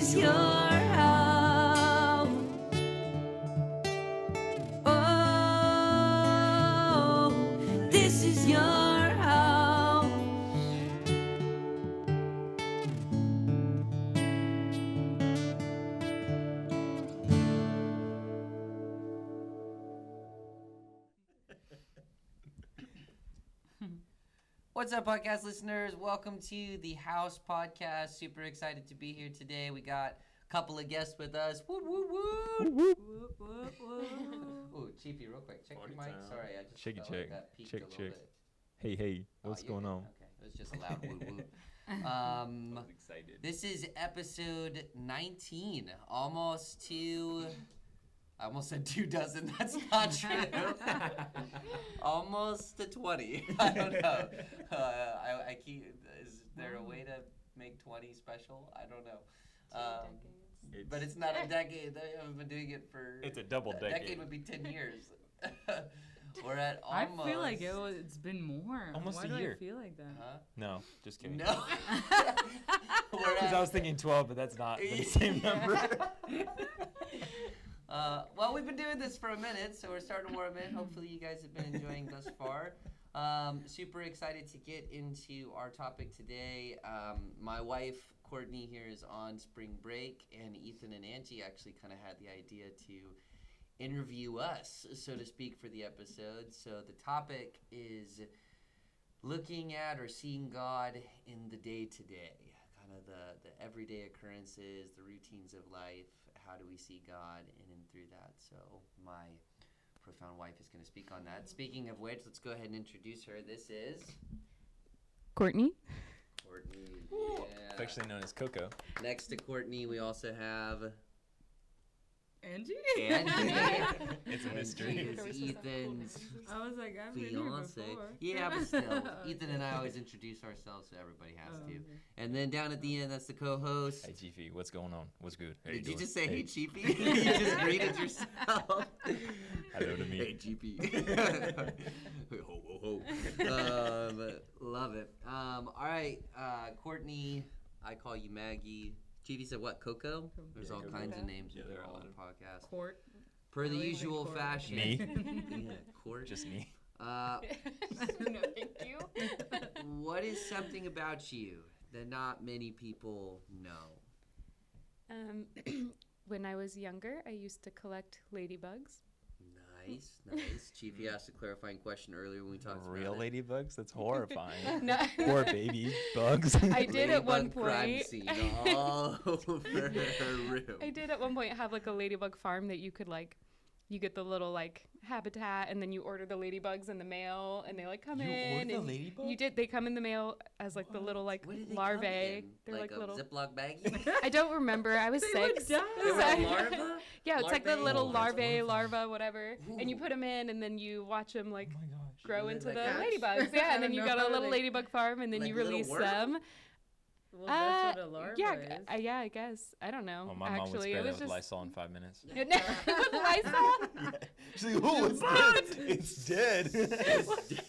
is your house. Oh, this is your house. What's up, podcast listeners? Welcome to the House Podcast. Super excited to be here today. We got a couple of guests with us. Woo, woo, woo. Whoop, Ooh, Chiefy, real quick. Check your mic. Time. Sorry, I just Check it, felt check. like that peaked Check, a little check. bit. Hey, what's you're going good. on? Okay, it was just a loud woo woo. I was excited. This is episode 19. Almost to... I almost said 2 dozen. That's not true. Almost to 20. I don't know. I keep. Is there a way to make 20 special? I don't know. But it's not a decade. I've been doing it for. It's a double decade. A decade would be 10 years. We're at almost. I feel like it's been more. Almost Why a do year. I feel like that? Huh? No, just kidding. No. Because I was thinking 12, but that's not the same number. Well, we've been doing this for a minute, so we're starting to warm in. Hopefully you guys have been enjoying thus far. Super excited to get into our topic today. My wife, Courtney, here is on spring break, and Ethan and Angie actually kind of had the idea to interview us, so to speak, for the episode. So the topic is looking at or seeing God in the day-to-day, kind of the everyday occurrences, the routines of life. How do we see God in and through that? So my profound wife is going to speak on that. Speaking of which, let's go ahead and introduce her. This is Courtney. Courtney. Yeah. Affectionately known as Coco. Next to Courtney, we also have Angie? Angie. It's a mystery. Angie is Ethan's I was like, I've been here fiance. before. Yeah, but still, Ethan and I always introduce ourselves, so everybody has to. Okay. And then down at the end, that's the co-host. Hey, Chiefy, what's going on? What's good? How Did you doing? just say, Hey. hey, Chiefy? You just greeted yourself. Hello to me. Hey, Chiefy. Ho, ho, ho. Love it. All right, Courtney, I call you Maggie. Chiefy said what, Coco? There's all Coco. kinds of names Yeah, in there are a all lot the of- podcast. Court. Per the I like usual Court. fashion. Me? Yeah, Court. Just me. No, thank you. What is something about you that not many people know? When I was younger, I used to collect ladybugs. Nice. Chiefy asked a clarifying question earlier when we talked Real about it. ladybugs? That's horrifying. No. Poor baby bugs. I did at one Ladybug crime point. scene all over her room. I did at one point have like a ladybug farm that you could like, you get the little like habitat, and then you order the ladybugs in the mail, and they like come You in. order the and ladybug? You did. They come in the mail as like the little like What did they larvae. come in? They're like a little. Ziploc baggie? I don't remember. I was They 6. would die. They were Sorry. larva? Yeah, it's like the Larvae? little Oh, that's larvae, horrifying. larva, whatever, and you Ooh. put them in, and then you watch them like Oh my gosh. grow Is into it the like that? ladybugs. Yeah, and then you I got don't a know, little like- ladybug farm, and then like you little release worms? them. Well, that's what a larva yeah, is. yeah, I guess. I don't know. Well, my mom would Actually, spray it that was with just Lysol in 5 minutes. with Lysol. She's like, oh, it's dead. It's dead.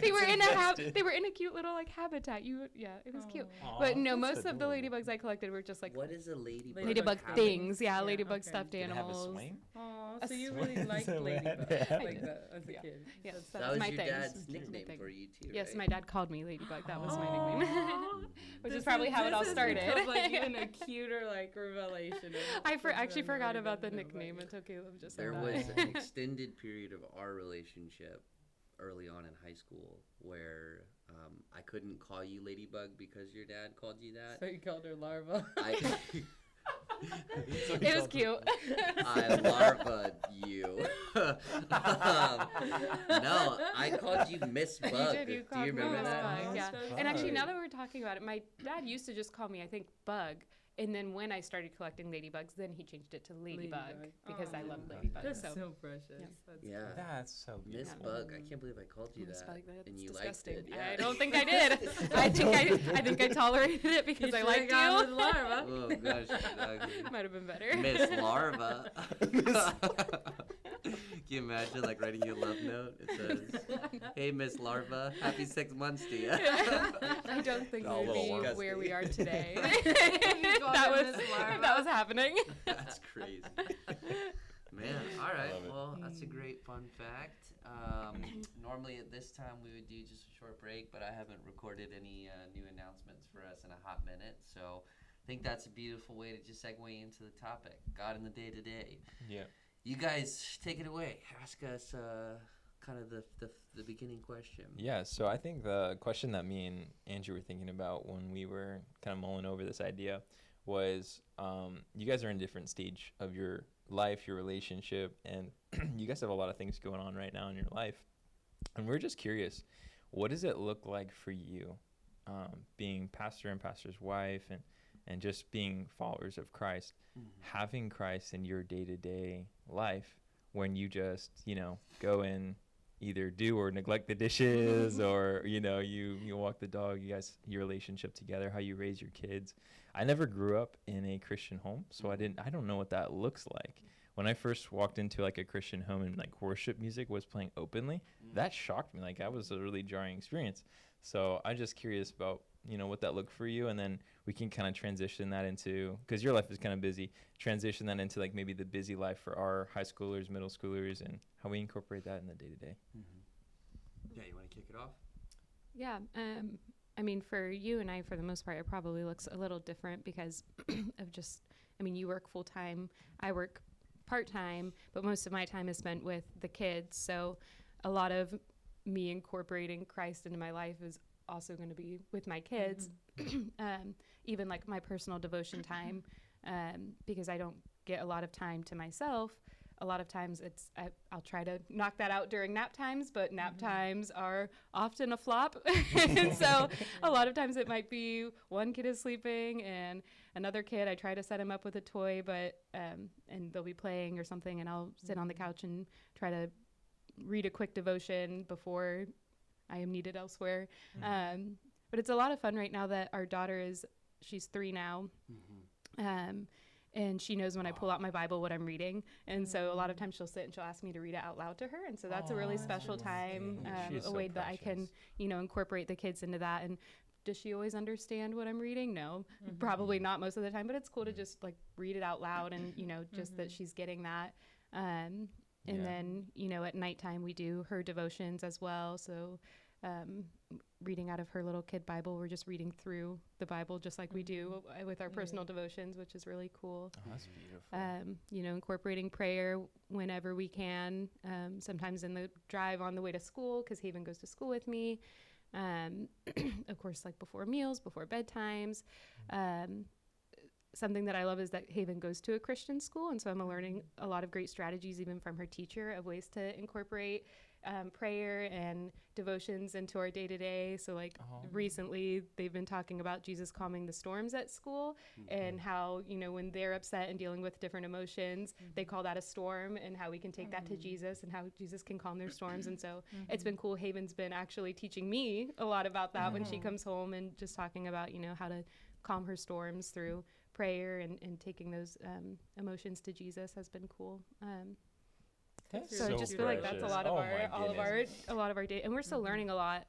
They were in a infested. they were in a cute little like habitat. It was cute. Aw, But no, that's most of the adorable. ladybugs I collected were just like What is a ladybug? ladybug Ladybug things. Yeah, Yeah, ladybug okay. stuffed Did it have a animals. swing? Oh, A so you swing. really liked So what ladybugs happened? like that as a Yeah. kid. Yes, That's- that That was was my your thing. dad's That's my nickname thing. for you too, Yes, right? my dad called me Ladybug. That was my Aw. nickname. Which is This probably how it all this has started. become, like even a cuter like revelation. Actually forgot about the nickname until Caleb just said There that. was an extended period of our relationship early on in high school where I couldn't call you Ladybug because your dad called you that. So you called her larva. It was cute. I larvaed you. No, I called you Miss Bug. You did. You Do called you me remember Miss that? Bug, yeah. Miss And actually, Bug. now that we're talking about it, my dad used to just call me, I think, Bug. And then when I started collecting ladybugs, then he changed it to Ladybug because I love ladybugs. That's so so precious. Yeah. That's Yeah. That's so Miss beautiful. Bug. I can't believe I called you Miss that. Bug, that's And you disgusting. liked it. Yeah. I don't think I did. I think I tolerated it because You I should've liked gone with you. larva. Oh gosh. Okay. Might have been better. Miss Larva. Can you imagine like writing you a love note? It says, Hey, Miss Larva, happy 6 months to you. I don't think All we'd little be words. where we are today. call that her was Miss Larva. that was happening. That's crazy. Man, all right. love it. Well, that's a great fun fact. Normally at this time we would do just a short break, but I haven't recorded any new announcements for us in a hot minute. So I think that's a beautiful way to just segue into the topic, God in the day-to-day. Yeah. You guys take it away. Ask us kind of the beginning question. Yeah, so I think the question that me and Angie were thinking about when we were kind of mulling over this idea was you guys are in a different stage of your life, your relationship, and you guys have a lot of things going on right now in your life. And we're just curious, what does it look like for you being pastor and pastor's wife and just being followers of Christ, having Christ in your day-to-day life when you just, go and either do or neglect the dishes or, you walk the dog, you guys, your relationship together, how you raise your kids. I never grew up in a Christian home, so I don't know what that looks like. When I first walked into like a Christian home and like worship music was playing openly, that shocked me. Like that was a really jarring experience. So I'm just curious about, what that looked for you. And then we can kind of transition that into, because your life is kind of busy, transition that into like maybe the busy life for our high schoolers, middle schoolers, and how we incorporate that in the day-to-day. Yeah, you want to kick it off? Yeah. I mean, for you and I, for the most part, it probably looks a little different because of just, you work full time, I work part-time, but most of my time is spent with the kids. So a lot of me incorporating Christ into my life is also going to be with my kids. Even like my personal devotion time, because I don't get a lot of time to myself. A lot of times I'll try to knock that out during nap times, but nap times are often a flop. And so a lot of times it might be one kid is sleeping and another kid, I try to set him up with a toy, but and they'll be playing or something, and I'll sit on the couch and try to read a quick devotion before I am needed elsewhere. But it's a lot of fun right now that our daughter she's 3 now. And she knows when I pull out my Bible what I'm reading. And so a lot of times she'll sit and she'll ask me to read it out loud to her. And so that's a really special time, She's a so way that I can, precious. incorporate the kids into that. And does she always understand what I'm reading? No, probably not most of the time, but it's cool to just like read it out loud and, just that she's getting that. And then, at nighttime we do her devotions as well. So reading out of her little kid Bible, we're just reading through the Bible just like we do with our personal devotions, which is really cool. Oh, that's beautiful. Incorporating prayer whenever we can, sometimes in the drive on the way to school, because Haven goes to school with me. Of course, like before meals, before bedtimes. Something that I love is that Haven goes to a Christian school, and so I'm learning a lot of great strategies even from her teacher of ways to incorporate prayer and devotions into our day-to-day. So like recently they've been talking about Jesus calming the storms at school, and how, when they're upset and dealing with different emotions, they call that a storm, and how we can take that to Jesus and how Jesus can calm their storms. And so it's been cool. Haven's been actually teaching me a lot about that when she comes home, and just talking about, how to calm her storms through prayer and taking those emotions to Jesus has been cool. So I just feel like that's a lot of a lot of our day, and we're still learning a lot,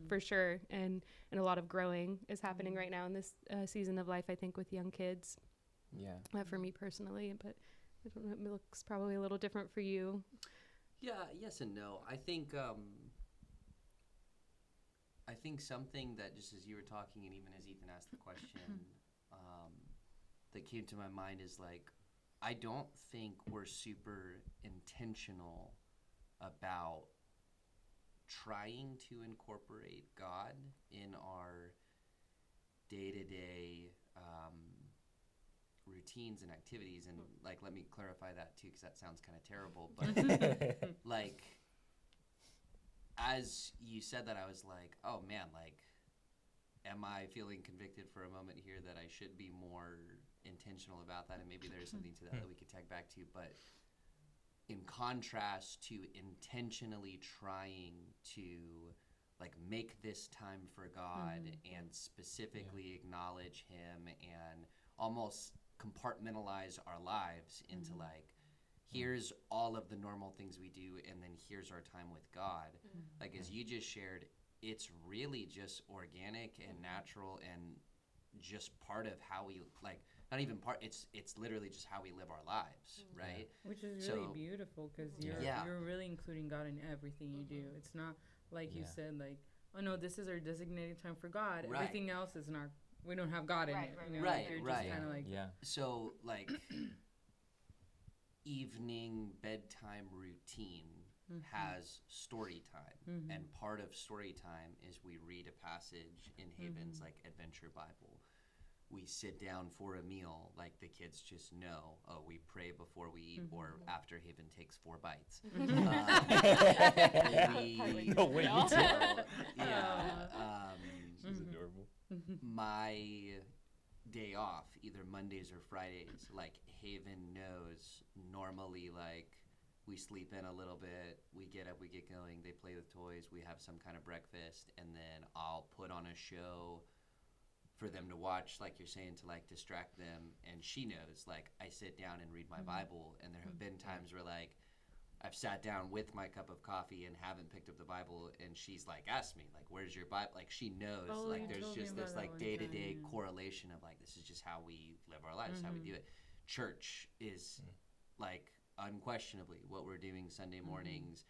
for sure, and a lot of growing is happening right now in this season of life, I think, with young kids. Yeah. For me personally, but I don't know, it looks probably a little different for you. Yeah, yes and no. I think something that, just as you were talking and even as Ethan asked the question, that came to my mind is like, I don't think we're super intentional about trying to incorporate God in our day-to-day routines and activities. And like, let me clarify that too, because that sounds kind of terrible. But like, as you said that, I was like, oh man, like, am I feeling convicted for a moment here that I should be more intentional about that? And maybe there's something to that we could tag back to. But in contrast to intentionally trying to like make this time for God and specifically acknowledge Him and almost compartmentalize our lives into like, here's all of the normal things we do, and then here's our time with God. Like, as you just shared, it's really just organic and natural and just part of how we like. Not even part. It's literally just how we live our lives, right? Which is really So- beautiful because Yeah. you're really including God in everything you do. It's not like you Yeah. said, like, oh no, this is our designated time for God. Right. Everything else is not. We don't have God in Right, it. right, You know, right. like, you're Right, just kind of like. Yeah. So like evening bedtime routine has story time, and part of story time is we read a passage in Haven's like Adventure Bible. We sit down for a meal, like the kids just know. Oh, we pray before we eat, or after Haven takes 4 bites. We- No way, me too. yeah. She's adorable. My day off, either Mondays or Fridays, like Haven knows normally, like we sleep in a little bit, we get up, we get going, they play with toys, we have some kind of breakfast, and then I'll put on a show for them to watch, like you're saying, to like distract them. And she knows, like, I sit down and read my Bible, and there have been times where like I've sat down with my cup of coffee and haven't picked up the Bible, and she's like asked me, like, where's your Bible? Like, she knows, Oh, like, you there's told me just about this that like one day-to-day time, yeah. correlation of like, this is just how we live our lives, how we do it. Church is like unquestionably what we're doing Sunday mornings,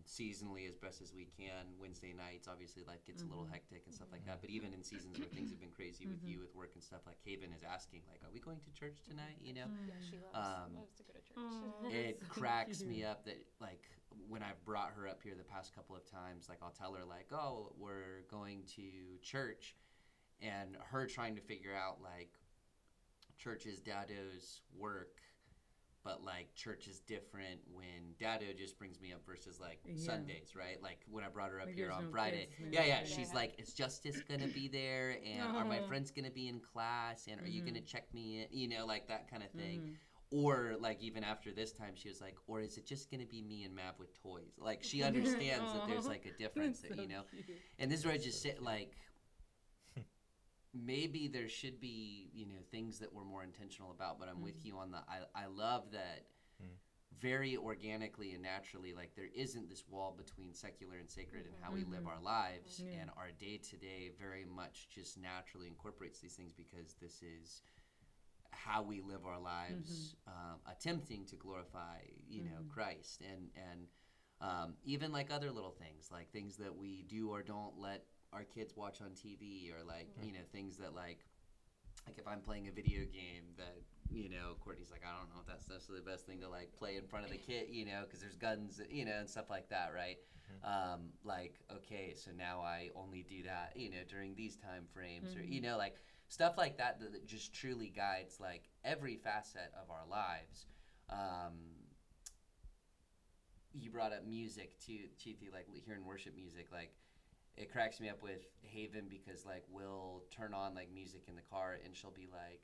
seasonally as best as we can. Wednesday nights, obviously, life gets a little hectic and stuff like that. But even in seasons where things have been crazy with you, with work and stuff, like Haven is asking, like, are we going to church tonight? You know, Yeah, she loves, loves to go to church. it cracks me up that like when I've brought her up here the past couple of times, like I'll tell her like, oh, we're going to church, and her trying to figure out like church is Dado's work, but like church is different when Dado just brings me up versus like Sundays, right? Like when I brought her up Like here there's on no Friday. kids, Yeah, maybe. she's like, is Justice gonna be there? And are my friends gonna be in class? And are you gonna check me in? You know, like that kind of thing. Or like even after this time, she was like, or is it just gonna be me and Mav with toys? Like she understands that there's like a difference, that, you know. And this is where I just sit like, maybe there should be, you know, things that we're more intentional about, but I'm with you on the, I love that very organically and naturally, like there isn't this wall between secular and sacred and how we live our lives, and our day-to-day very much just naturally incorporates these things because this is how we live our lives, attempting to glorify, you know, Christ. And even like other little things, like things that we do or don't let our kids watch on TV, or like, you know, things that like if I'm playing a video game that, you know, Courtney's like, I don't know if that's necessarily the best thing to like play in front of the kid, you know, because there's guns, you know, and stuff like that, right? Like, okay, so now I only do that, you know, during these time frames, or, you know, like stuff like that, that just truly guides like every facet of our lives. You brought up music too, Chiefy, like hearing worship music, like it cracks me up with Haven because like we'll turn on like music in the car and she'll be like,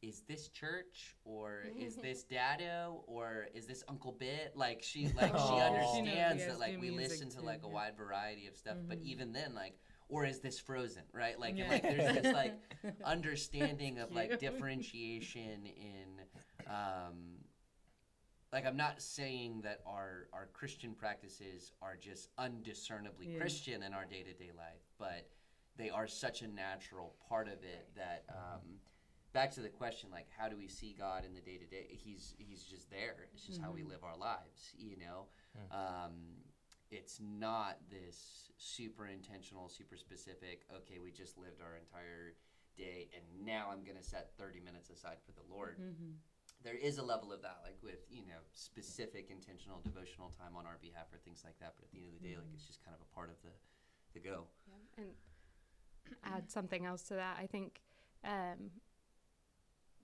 is this church, or is this Dado, or is this Uncle Bit? Like she She understands knows that like do we music listen to too, like a yeah. wide variety of stuff, but even then like, or is this Frozen, right? Like, Yeah. and, like there's this like understanding of like differentiation in like I'm not saying that our Christian practices are just undiscernibly Christian in our day-to-day life, but they are such a natural part of it that back to the question, like how do we see God in the day-to-day? He's just there. It's just how we live our lives, you know. It's not this super intentional, super specific, okay, we just lived our entire day and now I'm going to set 30 minutes aside for the Lord. There is a level of that, like with, you know, specific intentional devotional time on our behalf or things like that. But at the end of the day, like it's just kind of a part of the go. Yeah. And add something else to that. I think,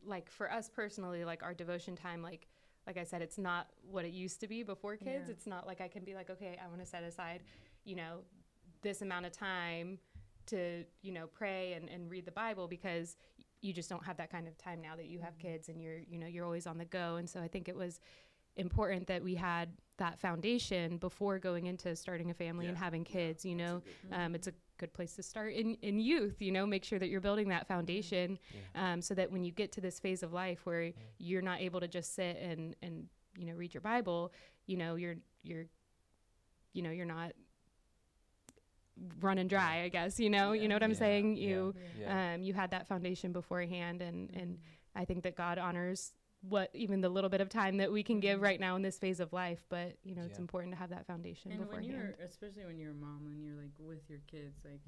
like for us personally, like our devotion time, like I said, it's not what it used to be before kids. Yeah. It's not like I can be like, okay, I want to set aside, you know, this amount of time to, you know, pray and read the Bible, because you just don't have that kind of time now that you have kids and you're always on the go. And so I think it was important that we had that foundation before going into starting a family and having kids, you know. It's a good place to start in youth, you know, make sure that you're building that foundation, so that when you get to this phase of life where you're not able to just sit and, you know, read your Bible, you know, you're not running dry, I guess, you know what I'm Yeah, saying? yeah, yeah. You had that foundation beforehand, and I think that God honors what even the little bit of time that we can give right now in this phase of life, but it's Yeah. important to have that foundation And when beforehand. especially when you're a mom and you're like with your kids, like,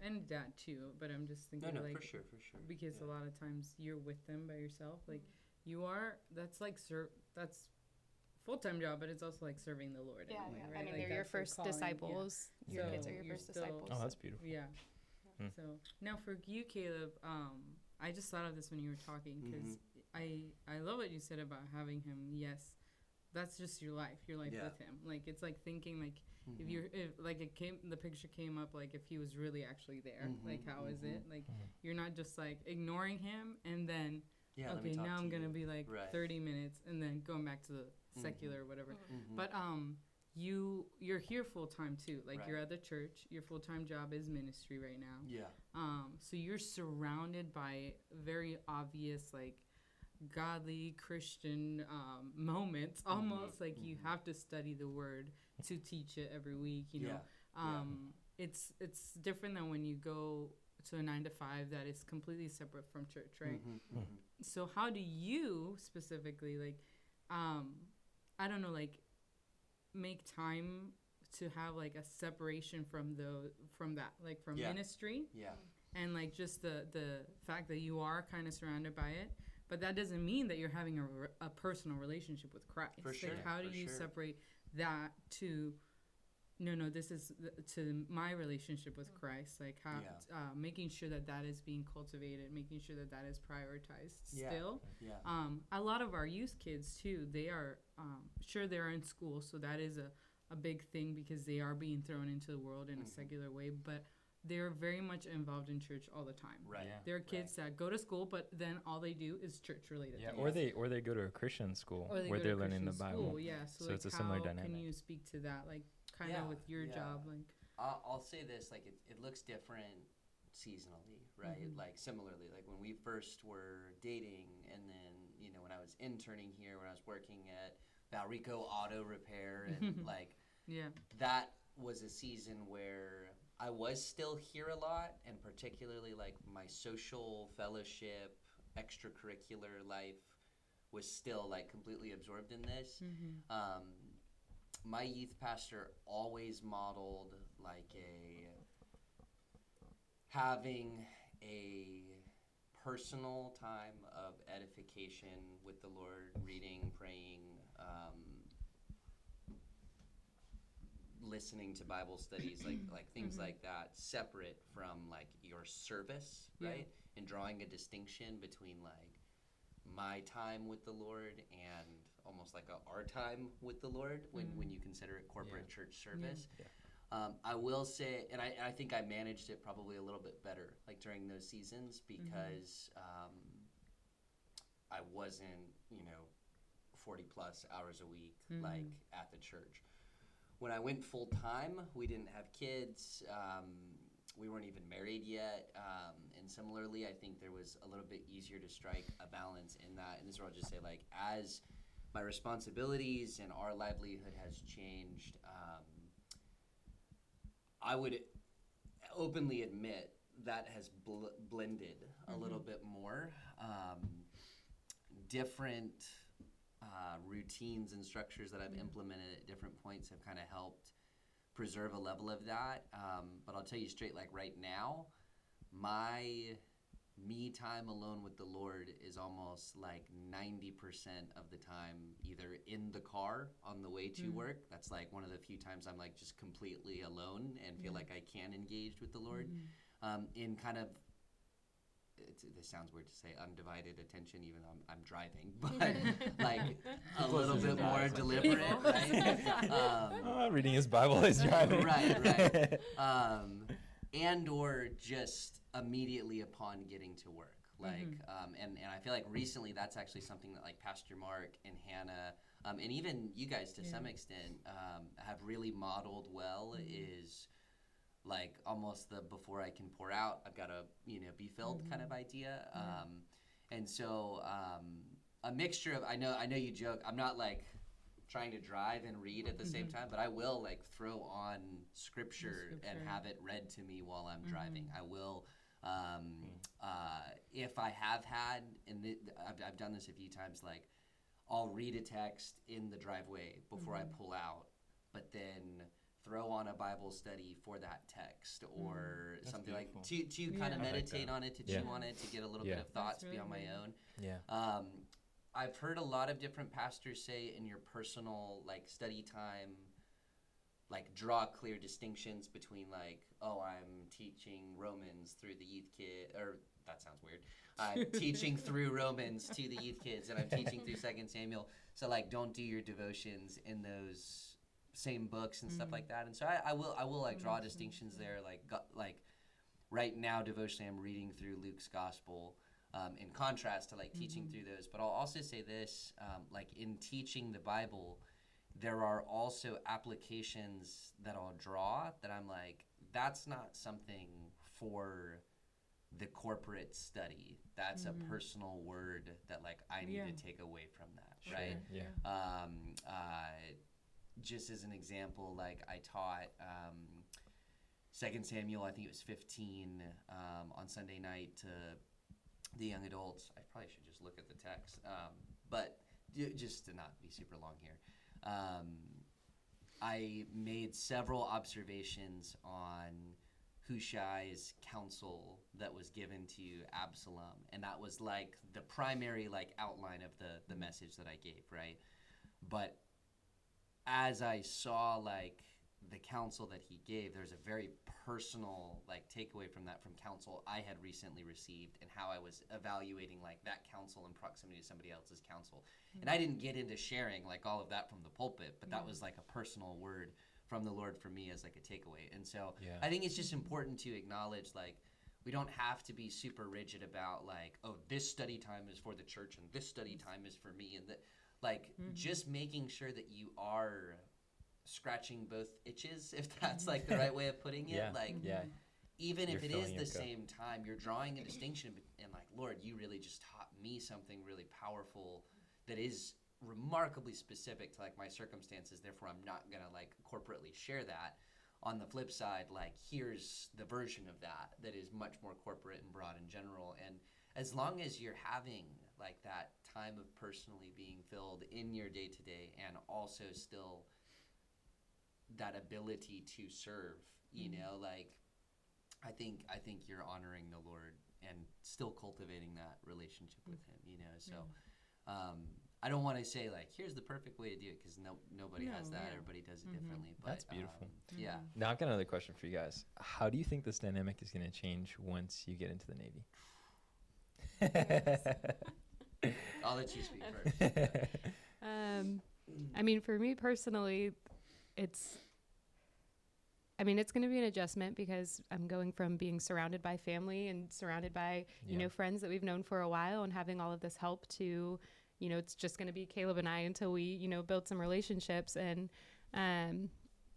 and dad too. But I'm just thinking, No, like, for sure. because Yeah. a lot of times you're with them by yourself, like that's like that's full-time job, but it's also like serving the Lord. Yeah, anyway, yeah. right? I mean, Like, they're your that's the first calling, yeah. disciples. Your So kids are your you're first still- disciples. Oh, that's beautiful. Yeah. Hmm. So now for you, Caleb, I just thought of this when you were talking because I love what you said about having him. Yes, that's just your life. Your life Yeah. with him. Like it's like thinking like if like the picture came up like if he was really actually there. Like how is it? Like you're not just like ignoring him and then Yeah. Let me okay, talk now to I'm gonna you. be like Right. 30 minutes and then going back to the secular or whatever. But you're here full time too. Like Right. you're at the church. Your full time job is ministry right now. Yeah. So you're surrounded by very obvious like godly Christian moments. Almost like you have to study the word to teach it every week. You know, it's different than when you go to a 9 to 5 that is completely separate from church, right? So how do you specifically like I don't know, like make time to have like a separation from that like from ministry Yeah. and like just the fact that you are kind of surrounded by it, but that doesn't mean that you're having a personal relationship with Christ. For sure, Like how do for you sure. separate that to no, this is to my relationship with Christ, like how making sure that that is being cultivated, making sure that that is prioritized still. Yeah. A lot of our youth kids too, they are sure they're in school, so that is a big thing because they are being thrown into the world in a secular way, but they're very much involved in church all the time. Right. Yeah. There are kids that go to school, but then all they do is church related. Yeah, things. or they go to a Christian school Or they where go they're to learning the Christian Bible. school, yeah. So, like it's a similar how dynamic. can you speak to that, like kind of with your job, like? I'll say this, like it looks different seasonally, right? Like similarly, like when we first were dating, and then when I was interning here, when I was working at Valrico Auto Repair, and like that was a season where I was still here a lot, and particularly like my social fellowship, extracurricular life was still like completely absorbed in this. My youth pastor always modeled like having a personal time of edification with the Lord, reading, praying, listening to Bible studies, like things like that, separate from like your service, right? And drawing a distinction between like my time with the Lord and almost like our time with the Lord when you consider it corporate church service. I will say, and I think I managed it probably a little bit better like during those seasons because I wasn't 40 plus hours a week like at the church. When I went full time, we didn't have kids. We weren't even married yet. And similarly, I think there was a little bit easier to strike a balance in that. And this is where I'll just say, like, as my responsibilities and our livelihood has changed, I would openly admit that has blended a little bit more. Different routines and structures that I've implemented at different points have kind of helped preserve a level of that. But I'll tell you straight, like right now, my me time alone with the Lord is almost like 90% of the time either in the car on the way to work. That's like one of the few times I'm like just completely alone and feel like I can engage with the Lord. In kind of, this sounds weird to say undivided attention even though I'm driving, but like a little bit more deliberate, right? Reading his Bible is driving. Right. And or just immediately upon getting to work. Like, and I feel like recently that's actually something that like Pastor Mark and Hannah, and even you guys to some extent, have really modeled well is like almost the before I can pour out, I've got to, be filled kind of idea. And so a mixture of, I know you joke, I'm not like trying to drive and read at the same time, but I will like throw on scripture and have it read to me while I'm driving. I will, if I have had, and I've done this a few times, like I'll read a text in the driveway before I pull out, but then throw on a Bible study for that text or something beautiful. like to kind of meditate on it, to chew Yeah. on it, to get a little bit of thoughts really beyond my good. own. Yeah. I've heard a lot of different pastors say in your personal like study time, like draw clear distinctions between like, oh, I'm teaching Romans through the youth kid, or that sounds weird. I'm teaching through Romans to the youth kids, and I'm teaching through 2 Samuel. So like, don't do your devotions in those same books and stuff like that. And so I will like draw distinctions there. Like right now, devotionally, I'm reading through Luke's gospel. In contrast to like teaching through those. But I'll also say this, like in teaching the Bible, there are also applications that I'll draw that I'm like, that's not something for the corporate study. That's a personal word that like I need to take away from that, right? Yeah. Just as an example, like I taught 2 Samuel, I think it was 15 on Sunday night to the young adults. I probably should just look at the text, but just to not be super long here. I made several observations on Hushai's counsel that was given to Absalom, and that was like the primary like outline of the message that I gave, right? But as I saw like the counsel that he gave, there's a very personal like takeaway from that, from counsel I had recently received, and how I was evaluating like that counsel in proximity to somebody else's counsel. And I didn't get into sharing like all of that from the pulpit, but that was like a personal word from the Lord for me as like a takeaway. And so I think it's just important to acknowledge like we don't have to be super rigid about like, oh, this study time is for the church and this study time is for me, and that like just making sure that you are scratching both itches, if that's like the right way of putting it. Even You're if it filling is your the cup. same time, you're drawing a distinction, and like, Lord, you really just taught me something really powerful that is remarkably specific to like my circumstances, therefore I'm not gonna like corporately share that. On the flip side, like here's the version of that is much more corporate and broad and general. And as long as you're having like that time of personally being filled in your day-to-day, and also still that ability to serve, you know, like I think you're honoring the Lord and still cultivating that relationship with him, you know. So I don't want to say like here's the perfect way to do it, because nobody has that. Everybody does it differently. But That's beautiful. Yeah. Now I've got another question for you guys. How do you think this dynamic is going to change once you get into the Navy? I'll let you speak first. I mean, for me personally, it's going to be an adjustment, because I'm going from being surrounded by family and surrounded by, you know, friends that we've known for a while, and having all of this help to, you know, it's just going to be Kaleb and I until we, you know, build some relationships. And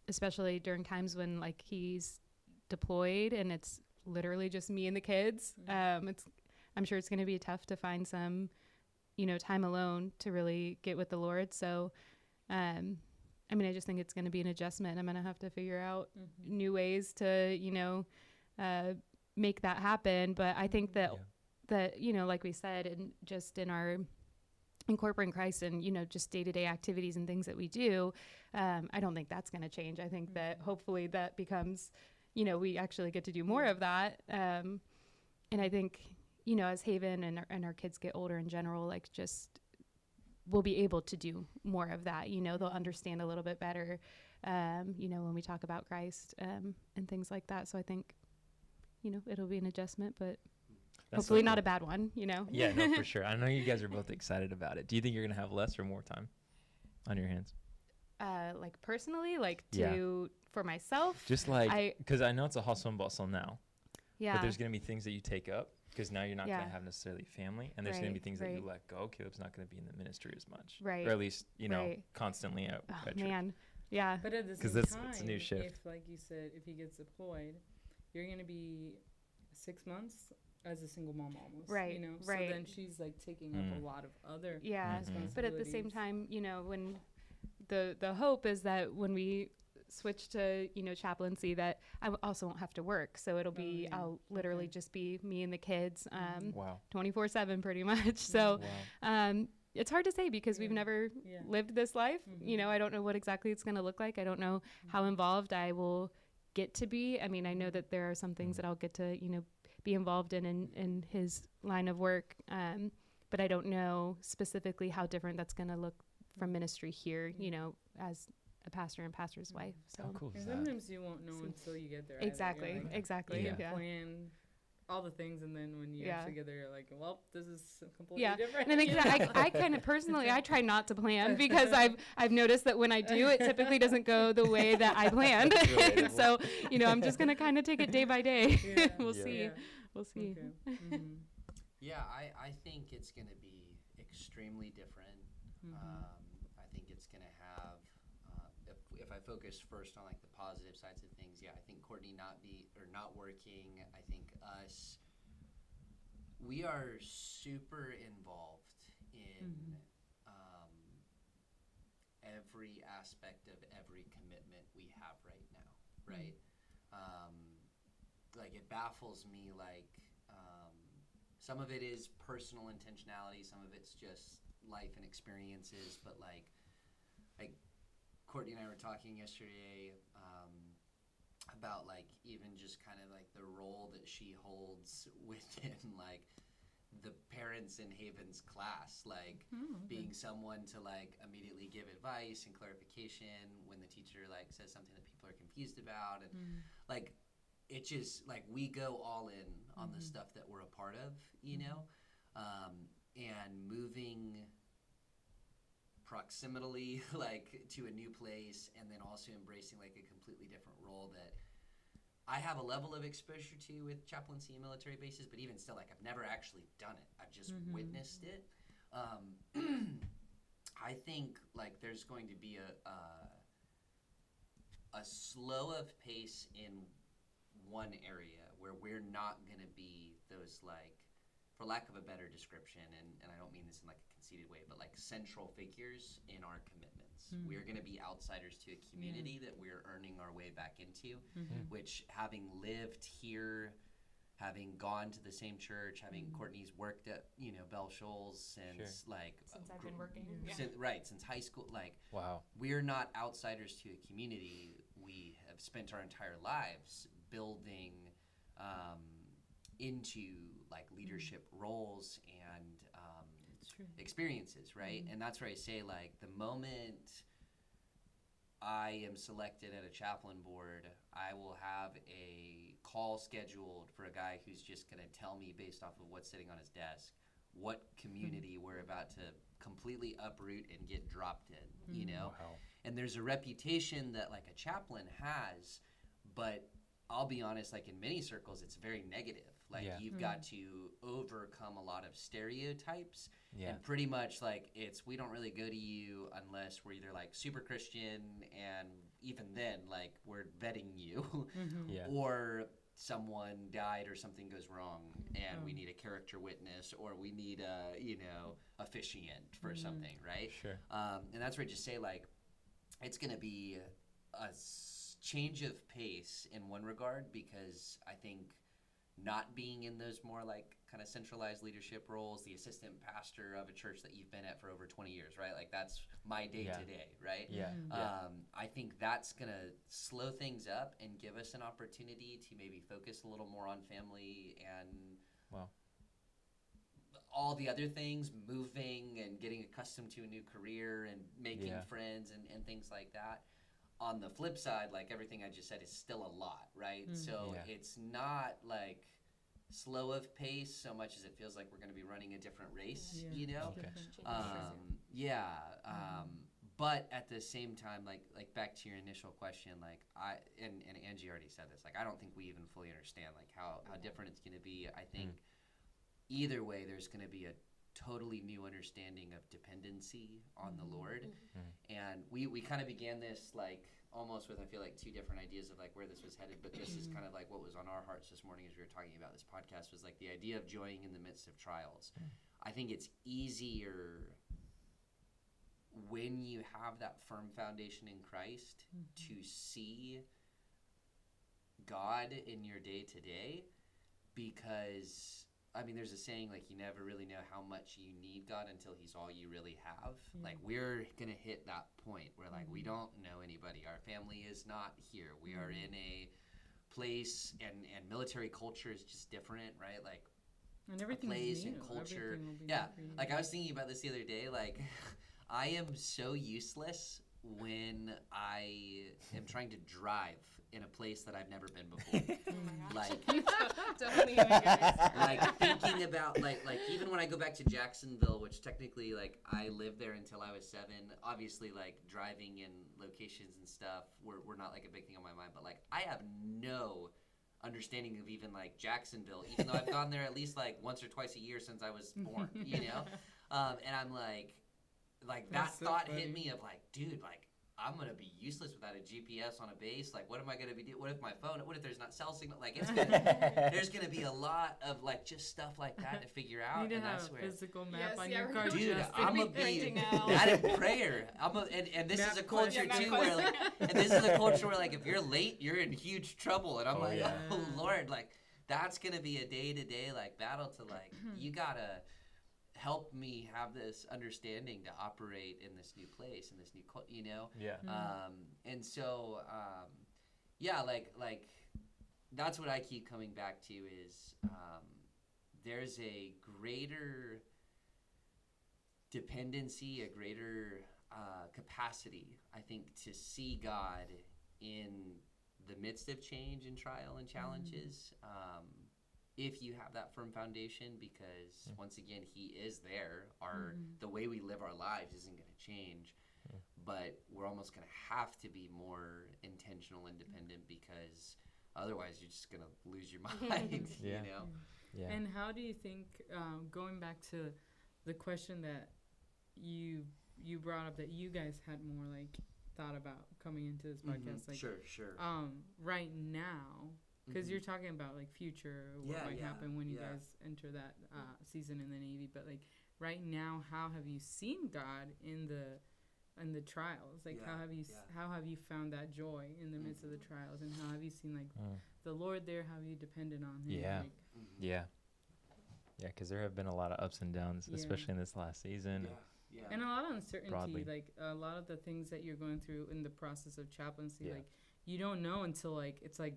especially during times when like he's deployed and it's literally just me and the kids, I'm sure it's going to be tough to find some, you know, time alone to really get with the Lord. So, I mean, I just think it's going to be an adjustment. I'm going to have to figure out new ways to, you know, make that happen. But I think that, you know, like we said, and just in our incorporating Christ and, you know, just day-to-day activities and things that we do, I don't think that's going to change. I think that hopefully that becomes, you know, we actually get to do more of that. And I think, you know, as Haven and our kids get older in general, like just we'll be able to do more of that. You know, they'll understand a little bit better, you know, when we talk about Christ and things like that. So I think, you know, it'll be an adjustment, but hopefully not a bad one, you know? Yeah, no, for sure. I know you guys are both excited about it. Do you think you're going to have less or more time on your hands? Like personally, like for myself? Just like, because I know it's a hustle and bustle now. Yeah. But there's going to be things that you take up, because now you're not going to have necessarily family, and there's going to be things that you let go. Kaleb's not going to be in the ministry as much, or at least, you know, constantly at church. Man, yeah. But at the same time, it's a new shift. If, like you said, if he gets deployed, you're going to be 6 months as a single mom almost, you know? So then she's like taking up a lot of other responsibilities. But at the same time, you know, when the hope is that when we switch to, chaplaincy, that I also won't have to work. So it'll be, I'll literally just be me and the kids, Wow. 24/7 pretty much. So, it's hard to say because we've never lived this life. I don't know what exactly it's going to look like. I don't know how involved I will get to be. I mean, I know that there are some things that I'll get to, be involved in his line of work. But I don't know specifically how different that's going to look from ministry here, as a pastor and pastor's wife. So How cool is that? Sometimes you won't know until you get there. either. exactly, You're like, exactly. you Yeah. can plan all the things, and then when you actually get there, you're like, well, this is completely Yeah, different. and I think that I kind of personally, I try not to plan because I've noticed that when I do, it typically doesn't go the way that I planned. Relatable. So, I'm just going to kind of take it day by day. Yeah. We'll Yeah. see. Yeah. We'll see. Okay. Mhm. Yeah, I think it's going to be extremely different. I think it's going to have, if I focus first on like the positive sides of things, I think Courtney not working, I think us, we are super involved in every aspect of every commitment we have right now, right? Like it baffles me, like some of it is personal intentionality, some of it's just life and experiences, but like Courtney and I were talking yesterday about like even just kind of like the role that she holds within like the parents in Haven's class, like being someone to like immediately give advice and clarification when the teacher like says something that people are confused about, and like it just like we go all in on the stuff that we're a part of, and moving proximately like to a new place, and then also embracing like a completely different role that I have a level of exposure to with chaplaincy and military bases, but even still, like I've never actually done it. I've just witnessed it. I think like there's going to be a slow of pace in one area where we're not going to be those like, for lack of a better description, and I don't mean this in like a conceited way, but like central figures in our commitments. We're going to be outsiders to a community that we're earning our way back into, which having lived here, having gone to the same church, having Courtney's worked at, Bell Shoals since like Since I've been working. since high school, like Wow. we're not outsiders to a community. We have spent our entire lives building into like leadership roles and experiences, right? And that's where I say like the moment I am selected at a chaplain board, I will have a call scheduled for a guy who's just going to tell me based off of what's sitting on his desk what community we're about to completely uproot and get dropped in, Wow. And there's a reputation that like a chaplain has, but I'll be honest, like in many circles, it's very negative. Like you've got to overcome a lot of stereotypes, and pretty much like we don't really go to you unless we're either like super Christian, and even then like we're vetting you, or someone died or something goes wrong and we need a character witness, or we need a officiant for something, right? Sure. And that's where I just say like it's going to be a change of pace in one regard, because I think not being in those more like kind of centralized leadership roles, the assistant pastor of a church that you've been at for over 20 years, right? Like that's my day to day, right? I think that's going to slow things up and give us an opportunity to maybe focus a little more on family and all the other things, moving and getting accustomed to a new career and making friends and things like that. On the flip side, like everything I just said is still a lot, right? So it's not like slow of pace so much as it feels like we're going to be running a different race, Okay. But at the same time, like back to your initial question, like and Angie already said this, like I don't think we even fully understand like how different it's going to be. I think either way, there's going to be a totally new understanding of dependency on the Lord. And we kind of began this like almost with, I feel like, two different ideas of like where this was headed, but this is kind of like what was on our hearts this morning as we were talking about this podcast, was like the idea of joying in the midst of trials. I think it's easier when you have that firm foundation in Christ, to see God in your day to day, because I mean, there's a saying, like, you never really know how much you need God until he's all you really have. Like, we're going to hit that point where, like, we don't know anybody. Our family is not here. We are in a place, and military culture is just different, right? Like, And everything place is new. and culture. Everything will be Yeah, new for you. like, I was thinking about this the other day. Like, I am so useless when I am trying to drive in a place that I've never been before. Like, Don't even, guys. like thinking about like even when I go back to Jacksonville, which technically, like, I lived there until I was 7. Obviously, like, driving in locations and stuff were not like a big thing on my mind, but like I have no understanding of even like Jacksonville, even though I've gone there at least like once or twice a year since I was born, you know. And I'm like that That's so thought funny. hit me of like, dude, like, I'm gonna be useless without a GPS on a base. Like, what am I gonna be doing? What if my phone? What if there's not cell signal? Like, it's gonna, there's gonna be a lot of like just stuff like that to figure You out. need to And have that's a where, physical map Yes, on yeah, your we're car. gonna- dude, just I'm to gonna be- be printing out. that in prayer. And this Map is a culture question. too where like, and this is a culture where like if you're late, you're in huge trouble. And I'm Oh, like, yeah. oh Lord, like that's gonna be a day to day like battle to like you gotta help me have this understanding to operate in this new place, in this new you know. Yeah. And so, yeah, like that's what I keep coming back to is there's a greater dependency, a greater capacity, I think, to see God in the midst of change and trial and challenges. If you have that firm foundation, because once again, he is there. The way we live our lives isn't going to change. But we're almost going to have to be more intentional and dependent, because otherwise you're just going to lose your mind, you know? Yeah. And how do you think, going back to the question that you brought up, that you guys had more like thought about coming into this podcast, like Sure. right now, because you're talking about like future, what might happen when you guys enter that season in the Navy, but like right now, how have you seen God in the trials? Like how have you found that joy in the midst of the trials, and how have you seen like the Lord there? How have you depended on him? Yeah. Like, Yeah, because there have been a lot of ups and downs, especially in this last season. and a lot of uncertainty, Broadly. like a lot of the things that you're going through in the process of chaplaincy, Yeah. like you don't know until like it's like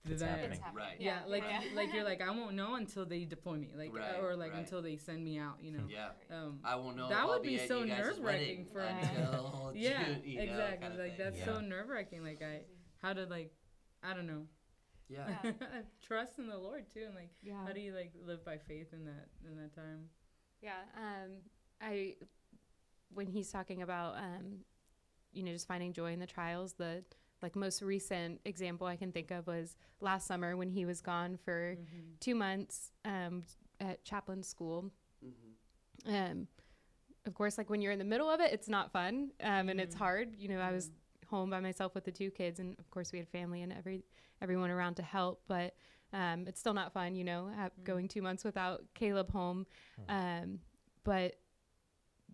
It's the- happening. Right. Yeah, like you're like, I won't know until they deploy me, like Right, or like right. until they send me out, you know. Yeah. Um, I won't know That if I'll would be at so you guys' nerve-wracking wedding for me. until yeah, June, you know, exactly. kinda Like thing. that's Yeah. so nerve wracking. Like how to like, I don't know. Yeah. Trust in the Lord too, and like, Yeah. how do you like live by faith in that time? Yeah. When he's talking about, just finding joy in the trials, the like most recent example I can think of was last summer when he was gone for 2 months at chaplain school. Of course, like when you're in the middle of it, it's not fun, and it's hard. You know, I was home by myself with the 2 kids, and of course we had family and everyone around to help, but it's still not fun, going 2 months without Kaleb home. But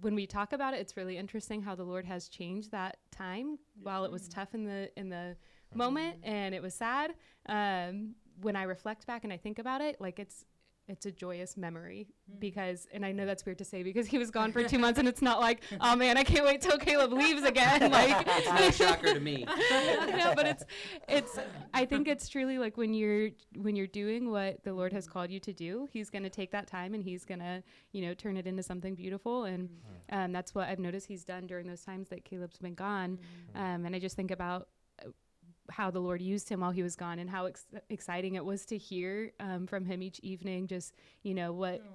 when we talk about it, it's really interesting how the Lord has changed that time. While it was tough in the moment and it was sad, when I reflect back and I think about it, like it's a joyous memory, because, and I know that's weird to say because he was gone for 2 months, and it's not like, oh man, I can't wait till Kaleb leaves again. Like, It's no shocker to me. no, but it's I think it's truly like when you're doing what the Lord has called you to do, he's going to take that time and he's going to, turn it into something beautiful. And that's what I've noticed he's done during those times that Caleb's been gone. And I just think about how the Lord used him while he was gone, and how exciting it was to hear from him each evening, just,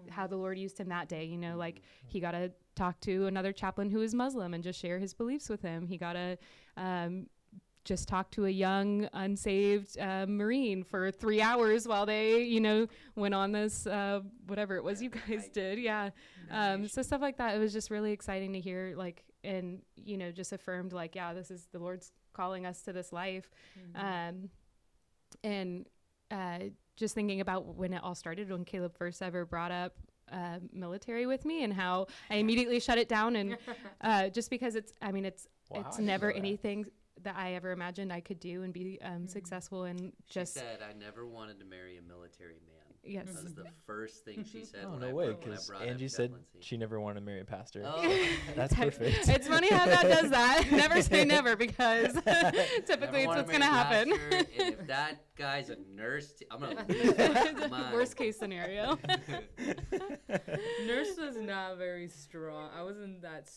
how the Lord used him that day. Like he got to talk to another chaplain who is Muslim and just share his beliefs with him. He got to just talk to a young, unsaved Marine for 3 hours while they, went on this, whatever it was you guys did. Yeah. So stuff like that. It was just really exciting to hear, like, and, just affirmed, like, yeah, this is the Lord's calling us to this life. And just thinking about when it all started, when Kaleb first ever brought up military with me, and how I immediately shut it down, and just because it's Wow, I it's didn't never know that. anything that I ever imagined I could do and be successful, and She just said, I never wanted to marry a military man. yes. That was the first thing she said Oh, when, no I way, brought, when I because brought up Angie said chaplaincy. she never wanted to marry a pastor. Oh, That's perfect. It's funny how God does that. Never say never, because never typically it's wanna what's marry gonna a happen. pastor, and if that guy's a nurse, I'm gonna lose my mind. Worst case scenario. Nurse was not very strong. I wasn't that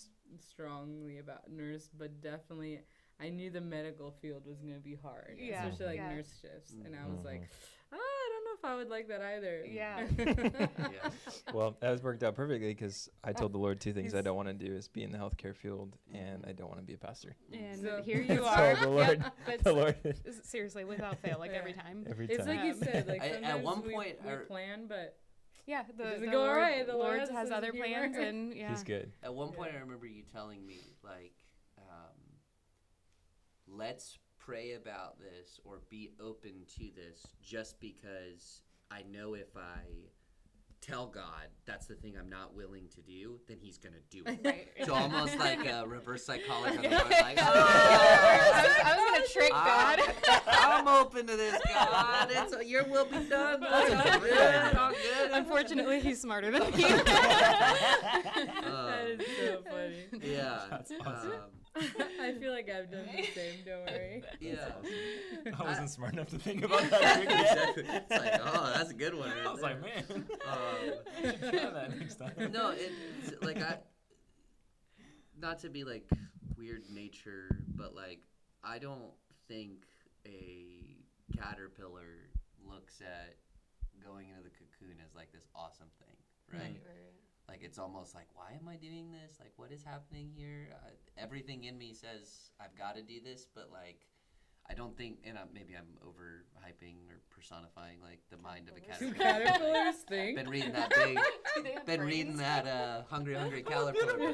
strongly about nurse, but definitely I knew the medical field was going to be hard, Yeah, especially like yeah. nurse shifts. And I was Mhm. like, oh, I don't know if I would like that either. Yeah. Yeah. Well, that has worked out perfectly because I told the Lord two things I He's- don't want to do is be in the healthcare field and I don't want to be a pastor. And So- here you So are. the Lord, Yep, but the Lord, seriously, without fail, like every Yeah. time. every It's time. like you said, like At sometimes one we, point, we or- plan, but Yeah, the doesn't the go Lord, alright. The Lord Lord has has other his plans, humor. and yeah. He's good. At one point, Yeah. I remember you telling me, like, let's pray about this or be open to this just because I know if I tell God that's the thing I'm not willing to do, then he's going to do it. Right. So almost like a reverse psychology. Yeah. Like, I was gonna trick God. I'm open to this, God. Your will be done. That's all good. All good. Unfortunately, he's smarter than me. that is so funny. Yeah. That's awesome. I feel like I've done the same. Don't worry. Yeah. I wasn't smart enough to think about that. Exactly. It's like, oh, that's a good one. Right I was like, there. man, I should try that next time. No, it's like not to be like weird nature, but like I don't think a caterpillar looks at going into the cocoon as like this awesome thing, right? Like it's almost like, why am I doing this? Like, what is happening here? Everything in me says I've got to do this, but like I don't think, and maybe I'm overhyping or personifying like the mind of a Two caterpillar. caterpillars think. Been reading that been reading that Hungry Caterpillar.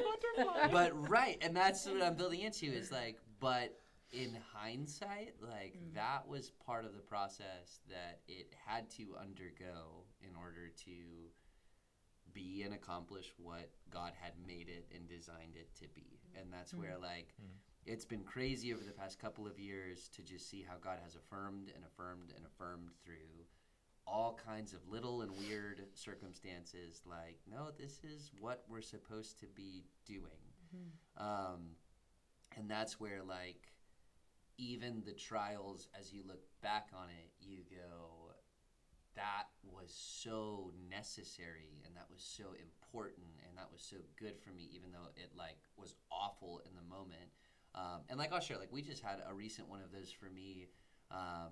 But right, and that's what I'm building into is like, but in hindsight, like that was part of the process that it had to undergo in order to be and accomplish what God had made it and designed it to be. And that's where like it's been crazy over the past couple of years to just see how God has affirmed and affirmed and affirmed through all kinds of little and weird circumstances. Like, no, this is what we're supposed to be doing. And that's where like even the trials, as you look back on it, you go, that was so necessary and that was so important and that was so good for me, even though it like was awful in the moment. And like I'll share, like we just had a recent one of those for me. I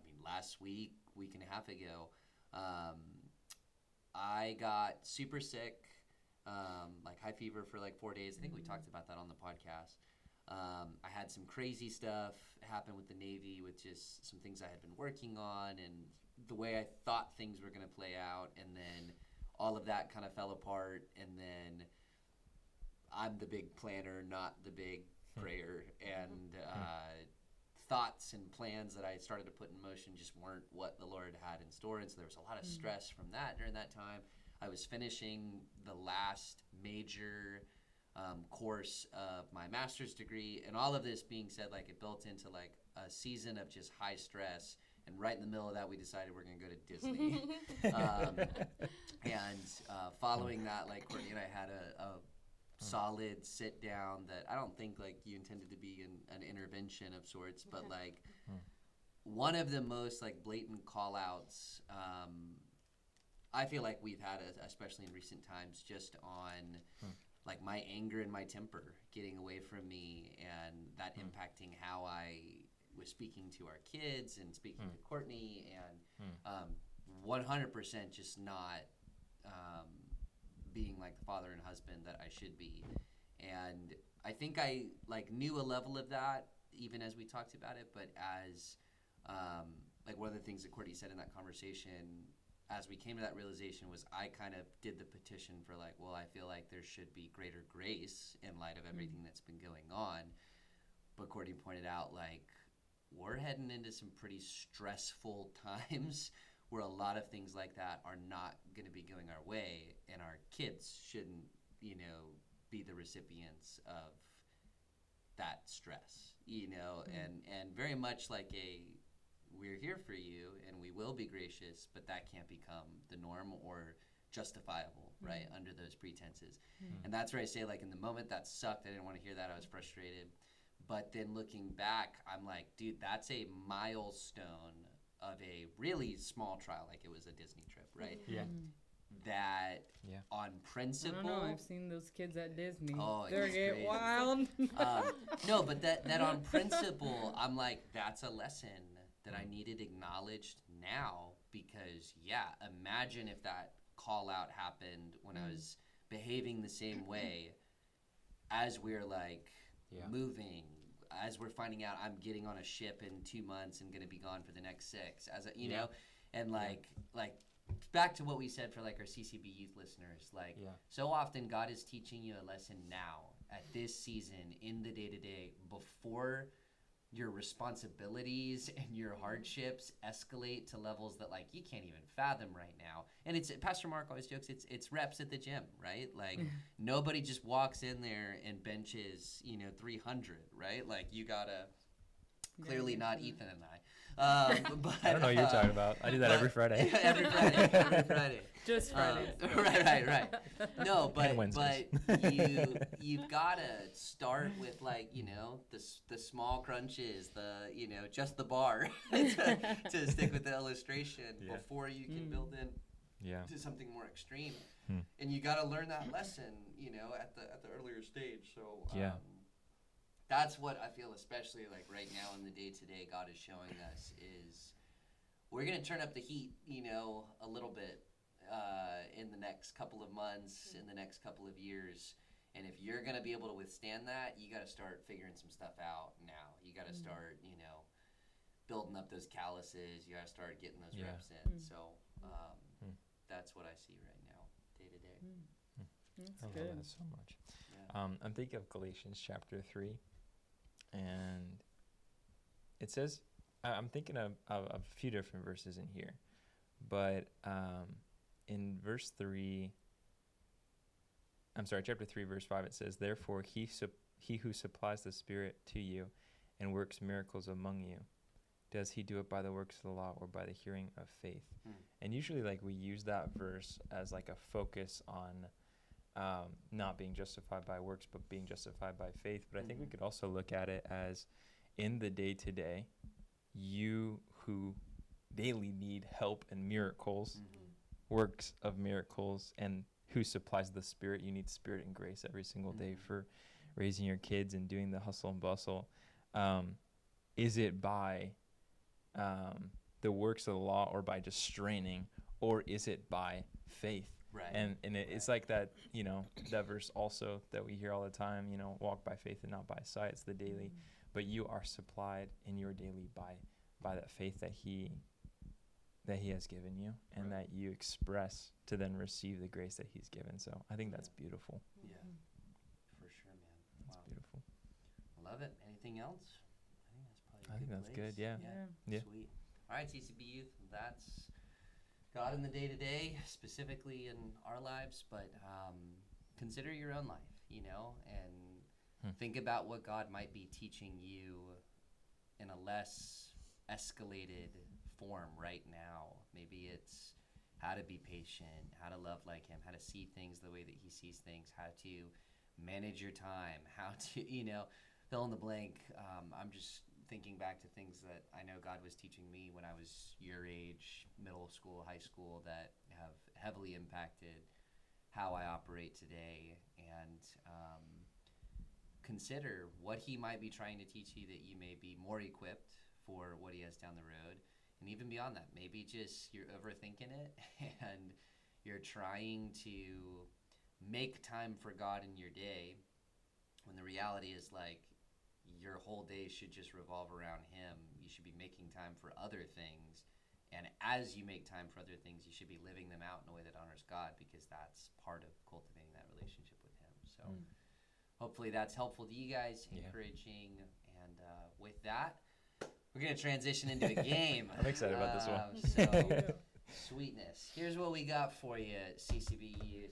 mean, last week and a half ago, I got super sick, like high fever for like 4 days. I think we talked about that on the podcast. I had some crazy stuff happen with the Navy, with just some things I had been working on and the way I thought things were going to play out. And then all of that kind of fell apart. And then I'm the big planner, not the big prayer. And thoughts and plans that I started to put in motion just weren't what the Lord had in store. And so there was a lot of stress from that during that time. I was finishing the last major course of my master's degree, and all of this being said, like it built into like a season of just high stress. And right in the middle of that, we decided we're going to go to Disney. Following that, like Courtney and I had a solid sit down that I don't think like you intended to be an intervention of sorts, but like one of the most like blatant call outs I feel like we've had, especially in recent times, just on like my anger and my temper getting away from me, and that impacting how I was speaking to our kids and speaking to Courtney, and 100% just not being like the father and husband that I should be. And I think I like knew a level of that even as we talked about it, but as like one of the things that Courtney said in that conversation, as we came to that realization, was I kind of did the petition for like, well, I feel like there should be greater grace in light of everything that's been going on. But Courtney pointed out, like, we're heading into some pretty stressful times where a lot of things like that are not going to be going our way, and our kids shouldn't, be the recipients of that stress, and very much like we're here for you and we will be gracious, but that can't become the norm or justifiable, right, under those pretenses. And that's where I say, like, in the moment that sucked. I didn't want to hear that. I was frustrated. But then looking back, I'm like, dude, that's a milestone of a really small trial, like it was a Disney trip, right? Yeah. That on principle. I don't know. I've seen those kids at Disney. Oh, They get crazy. wild. No, but that on principle, I'm like, that's a lesson that I needed acknowledged now, because imagine if that call out happened when I was behaving the same way as we're like moving, as we're finding out I'm getting on a ship in 2 months and gonna be gone for the next 6, know, and like back to what we said for like our CCB youth listeners, like so often God is teaching you a lesson now at this season in the day-to-day before your responsibilities and your hardships escalate to levels that like you can't even fathom right now. And it's, Pastor Mark always jokes, it's reps at the gym, right? Like nobody just walks in there and benches 300, right? Like you gotta clearly not Ethan and I. But I don't know what you're talking about. I do that every Friday. Every Friday. Just Fridays. Right. No, And Wednesdays. but you've got to start with like the small crunches, just the bar to stick with the illustration before you can build in to something more extreme. And you got to learn that lesson, at the earlier stage. So that's what I feel, especially like right now in the day-to-day, God is showing us is we're going to turn up the heat, a little bit in the next couple of months, in the next couple of years. And if you're going to be able to withstand that, you got to start figuring some stuff out now. You got to start, building up those calluses. You got to start getting those reps in. So that's what I see right now, day-to-day. I love that so much. I'm thinking of Galatians chapter 3, and it says, I'm thinking of a few different verses in here, but in chapter 3, verse 5, it says, "Therefore he who supplies the Spirit to you and works miracles among you, does he do it by the works of the law or by the hearing of faith?" And usually like we use that verse as like a focus on not being justified by works, but being justified by faith. But I think we could also look at it as in the day-to-day, you who daily need help and miracles, works of miracles, and who supplies the Spirit. You need Spirit and grace every single day for raising your kids and doing the hustle and bustle. Is it by the works of the law or by just straining, or is it by faith? Right. And it's like that, that verse also that we hear all the time, walk by faith and not by sight. It's the daily. But you are supplied in your daily by that faith that he has given you, and that you express to then receive the grace that he's given. So I think that's beautiful. Yeah, for sure, man. That's beautiful. I love it. Anything else? I think that's good. Yeah. Sweet. All right, CCB Youth, that's God in the day-to-day, specifically in our lives, but consider your own life, and think about what God might be teaching you in a less escalated form right now. Maybe it's how to be patient, how to love like him, how to see things the way that he sees things, how to manage your time, how to, fill in the blank. I'm just thinking back to things that I know God was teaching me when I was your age, middle school, high school, that have heavily impacted how I operate today. And consider what he might be trying to teach you, that you may be more equipped for what he has down the road. And even beyond that, maybe just you're overthinking it and you're trying to make time for God in your day, when the reality is like your whole day should just revolve around him. You should be making time for other things. And as you make time for other things, you should be living them out in a way that honors God, because that's part of cultivating that relationship with him. So hopefully that's helpful to you guys, encouraging. And with that, we're going to transition into a game. I'm excited about this one. So Sweetness. Here's what we got for you, CCB youth.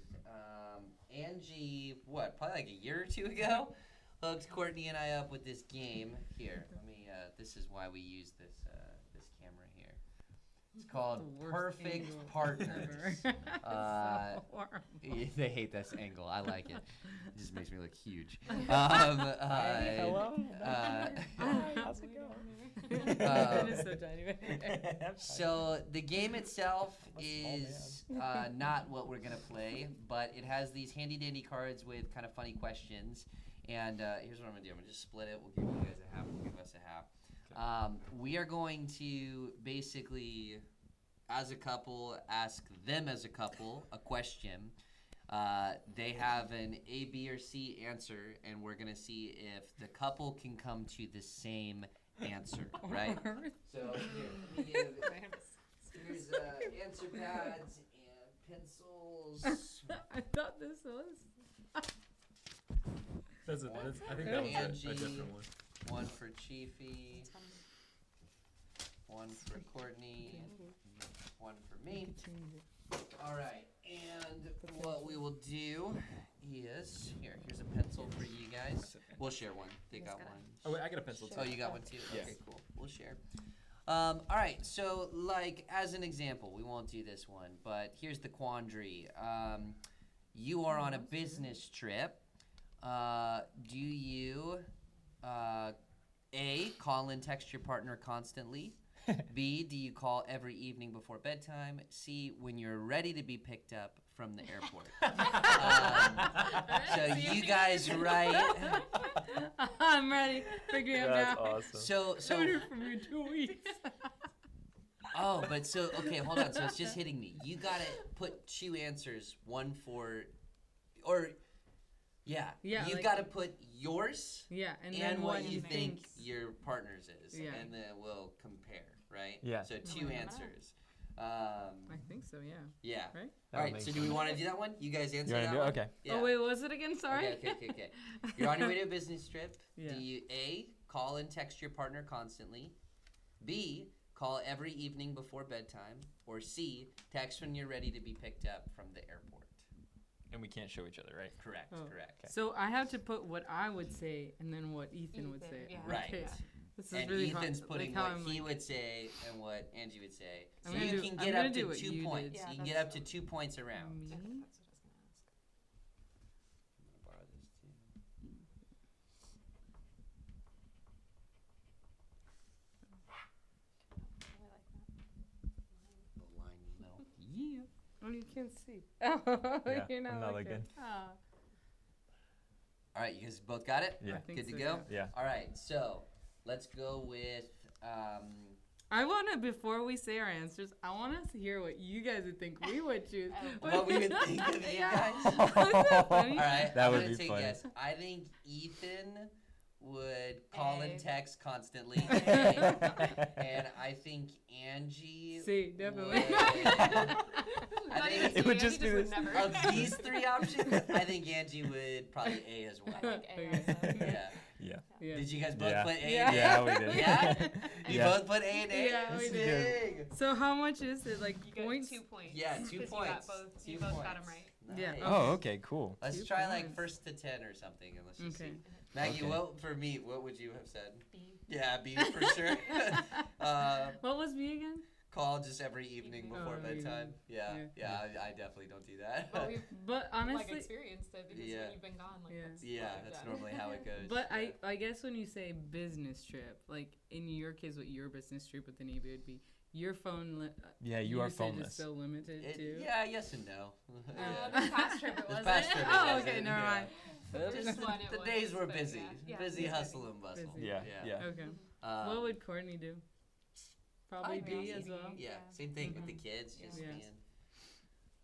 Angie, what? Probably like a year or two ago, hooked Courtney and I up with this game. Here, let me. This is why we use this this camera here. It's called The worst Perfect angle Partners. ever. So horrible. They hate this angle. I like it. It just makes me look huge. Hello. How's it going? It is so tiny. So the game itself is not what we're gonna play, but it has these handy dandy cards with kind of funny questions. And here's what I'm gonna do. I'm gonna just split it. We'll give you guys a half. We'll give us a half. We are going to basically, as a couple, ask them as a couple a question. They have an A, B, or C answer, and we're gonna see if the couple can come to the same answer, right? So here, here's answer pads and pencils. I thought this was. I think that was a Angie. different one. One for Chiefy, one for Courtney, one for me. All right, and what we will do is here's a pencil for you guys. We'll share one. They got one. Oh wait, I got a pencil too. Oh, you got one too? Yes. Okay, cool. We'll share. All right, so like as an example, we won't do this one, but here's the quandary. You are on a business trip. Do you A, call and text your partner constantly? B, do you call every evening before bedtime? C, when you're ready to be picked up from the airport? So you guys write. I'm ready. Figure it That's out. awesome. So Order from you in 2 weeks. oh, but so okay, hold on. So it's just hitting me. You gotta put two answers, one for, or yeah, Yeah, you like- gotta put yours Yeah, and and then what what you think thinks. your partner's is, Yeah. and then we'll compare, right? Yeah. So two why not? answers. I think so. Yeah. Yeah. Right? All right. So do we want to do that one? You guys answer You that wanna do one? it? Okay. Yeah. Oh wait, what was it again? Sorry. Okay. You're on your way to a business trip. Yeah. Do you A, call and text your partner constantly? B, call every evening before bedtime? Or C, text when you're ready to be picked up from the airport? And we can't show each other, right? Correct. Oh. Correct. So I have to put what I would say and then what Ethan would say. yeah. Right. Okay. This is And really Ethan's hard. putting like how what I'm he like, would say and what Angie would say. So I'm gonna you do- can I'm get gonna up do to what 2 you did. points. Yeah, You can that's get up to true. 2 points around. Me? That's what I was gonna ask. I'm gonna borrow this too. The line email. Yeah. Oh, you can't see. Oh, Yeah, you're not I'm not looking. looking. Ah. All right, you guys both got it? Yeah. I think Good to so, go? yeah. Yeah. All right, so let's go with I want to, before we say our answers, I want us to hear what you guys would think we would choose. what we would think of you Yeah. guys. Isn't that funny? All right, That I'm would gonna be take funny. a guess. I think Ethan would call and A. text constantly. And I think Angie See, definitely. would- I think It would just be this- of these three options, I think Angie would probably A as well. I think A also. Yeah. Yeah. Yeah. Did you guys both Yeah. put A Yeah. and A? Yeah, we did. Yeah? You Yeah. both put A and A? Yeah, we That's did. big. So how much is it? Like You get points? 2 points. Yeah, 2 'cause points. You got both. You Two both got points. them right. Yeah. Nice. Oh, okay, cool. Let's 2 try like points. first to 10 or something, and let's just Okay. see. Maggie, Okay. what for me? What would you have said? B. Yeah, B for sure. What was B again? Call just every evening Evening. before Oh, bedtime. evening. Yeah, Yeah. I definitely don't do that. But we've But like honestly, experienced it because Yeah. when you've been gone, like Yeah. that's yeah, what we've that's done. normally how it goes. but yeah. I guess when you say business trip, like in your case, what your business trip with the Navy would be, your phone. Yeah, you are usage phoneless. is so limited too. Yeah, yes and no. This past trip it This wasn't. past trip it Oh, wasn't, okay, never yeah. mind. Just one it The was, days were but busy. yeah. Busy Yeah. hustle and bustle. Busy. Yeah. Yeah. Okay. Um, What would Courtney do? Probably I'd B be as B. well. Yeah, Yeah. same thing with Mhm. the kids. Just Yeah. being.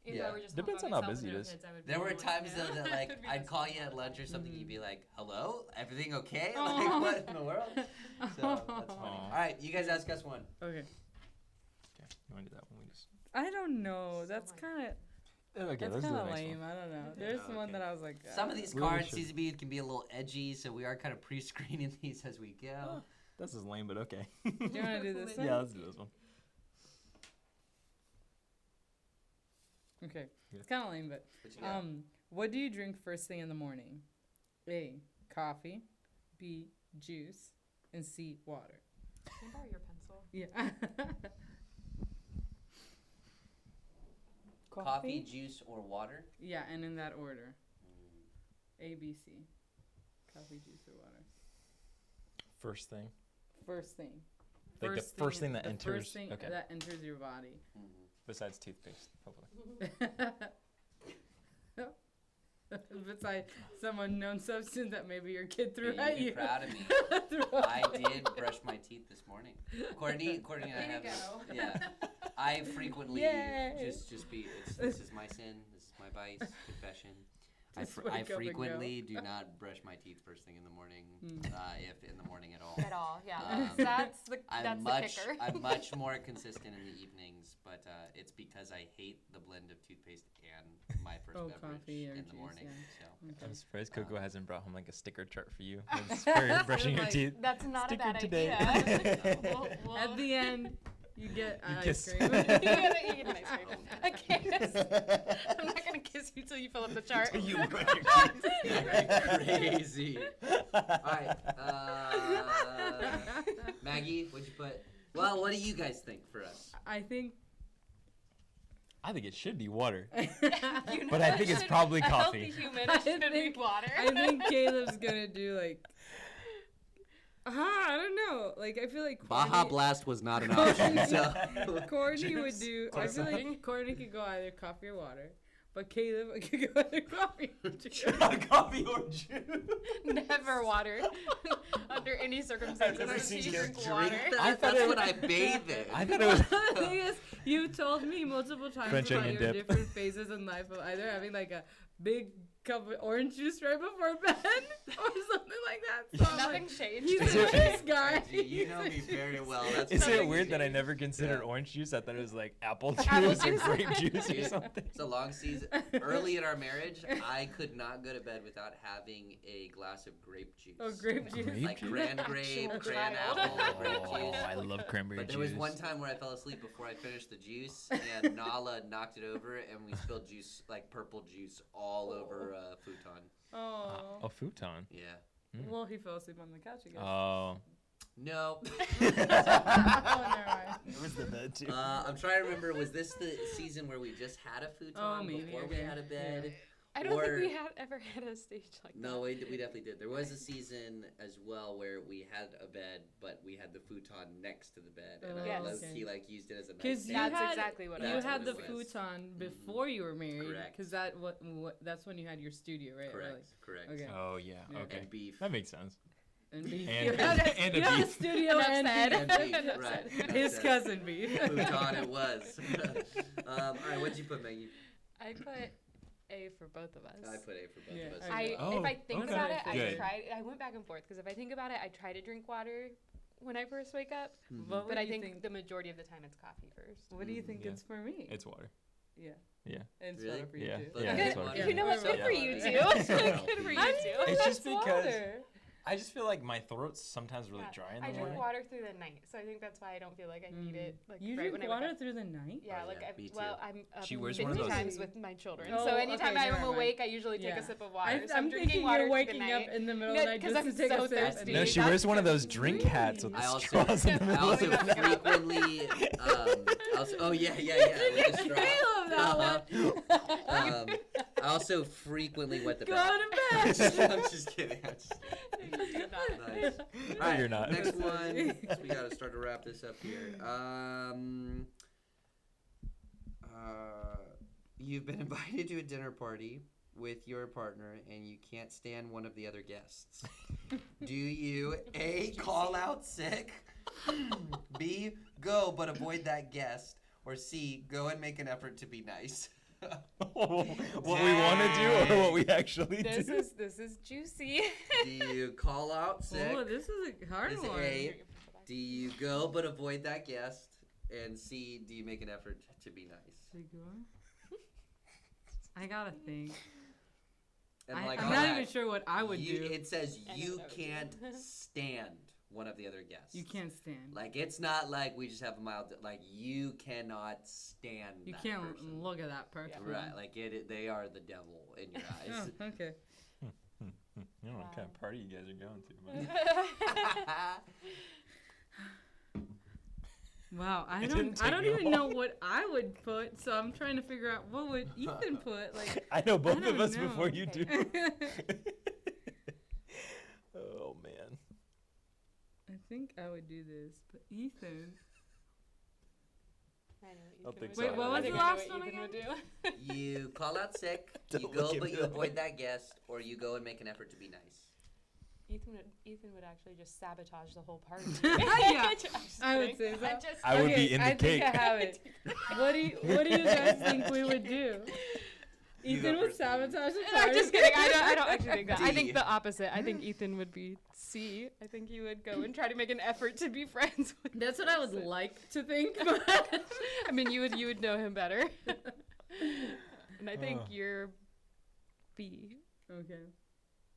If Yeah. I were just Depends home on by how myself busy with it no is. kids, I would There be were annoyed. times though that like It'd be I'd call you miserable. at lunch or something, Mhm. you'd be like, "Hello, everything okay?" Aw. Like what in the world? So that's funny. Aw. All right, you guys ask us one. Okay. Okay. You want to do that one? We just. I don't know. So That's much. kind of Okay, that's let's do kind the of next lame. one. I don't know. Okay. There's Oh, one okay. that I was like. Some of these We really cards, should- CZB, can be a little edgy, so we are kind of pre-screening these as we go. Oh, this is lame, but okay. Do you want to do this one? Yeah, let's do this one. Okay. Yeah. It's kind of lame, but What you got? what do you drink first thing in the morning? A, coffee. B, juice. And C, water. Can I borrow your pencil? Yeah. Coffee, juice, or water? Yeah, and in that order. A, B, C. Coffee, juice, or water. First thing. First thing. Like the first thing that the enters. First thing Okay. that enters your body. Besides toothpaste, hopefully. Besides some unknown substance that maybe your kid threw Yeah, at you'd you. be proud of me. Threw I at you. did brush my teeth this morning. Courtney and I have this. go. Yeah. I frequently Yay. this is my sin. This is my vice. Confession. Just I wake up and frequently go. do not brush my teeth first thing in the morning, if in the morning at all. At all, yeah. Um, That's the I'm the much kicker. I'm much more consistent in the evenings, but it's because I hate the blend of toothpaste and my first beverage coffee or in the juice, morning. yeah. So I'm surprised Coco hasn't brought home like a sticker chart for you. It's for brushing your Like, teeth. That's not Sticker a bad today. idea. At the end, you get You ice kiss. cream. you get an ice cream. A kiss. I'm not gonna kiss you till you fill up the chart. You brush your teeth. crazy. All right, Maggie, what'd you put? Well, what do you guys think for us? I think. I think it should be water. You know But I it think it's should- probably a coffee. healthy human it should be think- water. I think Caleb's gonna do like. I don't know. Like I feel like Baja Courtney- Blast was not an option, so. Courtney would do. I feel Croissant. like Courtney could go either coffee or water, but Caleb could go either coffee or juice. Coffee or juice. Never water. Under any circumstances, never does seen he you drink Drink water. that? I thought That's it what was- I bathe in. I thought it was. The thing is, you told me multiple times French about onion your dip. different phases in life of either having like a big cup of orange juice right before bed or something like that. So I'm Nothing's like, changed. he's Is a it- juice guy. Angie, you know me He's a very juice well. guy. That's Is it nothing weird that I changed. never considered Yeah. orange juice? I thought it was like apple Apple juice or juice. grape juice or Dude, something. It's a long season. Early in our marriage, I could not go to bed without having a glass of grape juice. Oh, grape juice. Grape Like juice? cran grape, Actual cran child. apple, grape Oh, juice. I love cranberry But juice. there was one time where I fell asleep before I finished the juice, and Nala knocked it over, and we spilled juice, like purple juice, all over futon. Oh. A futon. Yeah. Well, he fell asleep on the couch again. Oh. No. Oh, never mind. It was the bed too. I'm trying to remember. Was this the season where we just had a futon Oh, maybe, before we okay. had a bed? I don't Or- think we had ever had a stage like that. No, we definitely did. There was a season as well where we had a bed, but we had the futon next to the bed, and Oh, I Yes. low-key like used it as a Because you nightstand. That's had exactly what you it was. had the That's what it was. futon before you were married. Correct. Because that's when you had your studio, right? Or, Correct. Correct. Okay. Oh yeah. Yeah. Okay. And beef. That makes sense. And beef. And- you had, and a you had a beef. studio Enough and said. beef. And beef, Enough right. said. Enough His said. cousin beef. Futon it was. All right, what'd you put, Maggie? I put A for both of us. I put A for both Yeah, of us. I- Oh, If I think okay. about it, Good. I went back and forth because if I think about it, I try to drink water when I first wake up, What but do I you think the majority of the time it's coffee first. What do you think Yeah. it's for me? It's water. Yeah. Yeah. And it's Really? water for you Yeah. too. But Yeah, good- it's water. You know what? Good Yeah. for you too. Yeah. Good for you How do you too. know It's just that's because water? I just feel like my throat's sometimes really Yeah. dry in the I drink morning. water through the night, so I think that's why I don't feel like I need it. Like You right drink when I water wake up. through the night? Yeah, Oh, like yeah, me too. I'm up She wears 50 one of those- times with my children. Oh, so anytime okay, I'm never mind. awake, I usually take Yeah. a sip of water. So I'm I'm drinking thinking water you're through the waking night. up in the middle No, of the night 'cause just I'm to take so a sip. thirsty. and No, then- she That's wears one of those because- drink hats with I the also- straws in the I middle. also Oh, yeah. frequently, oh yeah, with the straw. Caleb, that Uh-huh. I also frequently wet the Go bed. to bed. I'm just kidding. I'm just kidding. You do not. Nice. No, All right, you're not. Next one. So we gotta start to wrap this up here. You've been invited to a dinner party with your partner and you can't stand one of the other guests. Do you A, call out sick, B, go but avoid that guest, or C, go and make an effort to be nice? What we want to do or what we actually This do. is juicy. Do you call out sick? Oh, this is a hard Is one. A, do you go but avoid that guest? And C, do you make an effort to be nice? I gotta think. And I'm like not on that, even sure what I would you, do. It says I know you what I would do. can't stand one of the other guests. You can't stand. Like, it's not like we just have a mild, like, you cannot stand You that can't person. look at that person. Right, like, they are the devil in your eyes. Oh, okay. I don't know what kind of party you guys are going to. But Wow, I It don't didn't take me even know long. what I would put, so I'm trying to figure out what would Ethan put. Like, I know both don't of us know. before you do. Okay. Oh man. I think I would do this, but Ethan. I know I'll Ethan think would so. do. Wait, what I was think the I know last what one Ethan would do. You call out sick, Don't you look go, at but me you that avoid way. that guest, or you go and make an effort to be nice. Ethan would actually just sabotage the whole party. Yeah, Just I would kidding. say so. I'm just I would be Okay, in the I cake. think I have it. What do you guys think we would do? You go Ethan would first, Amy. sabotage the I'm party. just kidding. I don't actually think that. I D. think the opposite. I think Ethan would be C. I think he would go and try to make an effort to be friends with. That's what I would like to think, but I mean, you would know him better. And I think Oh. you're B. okay.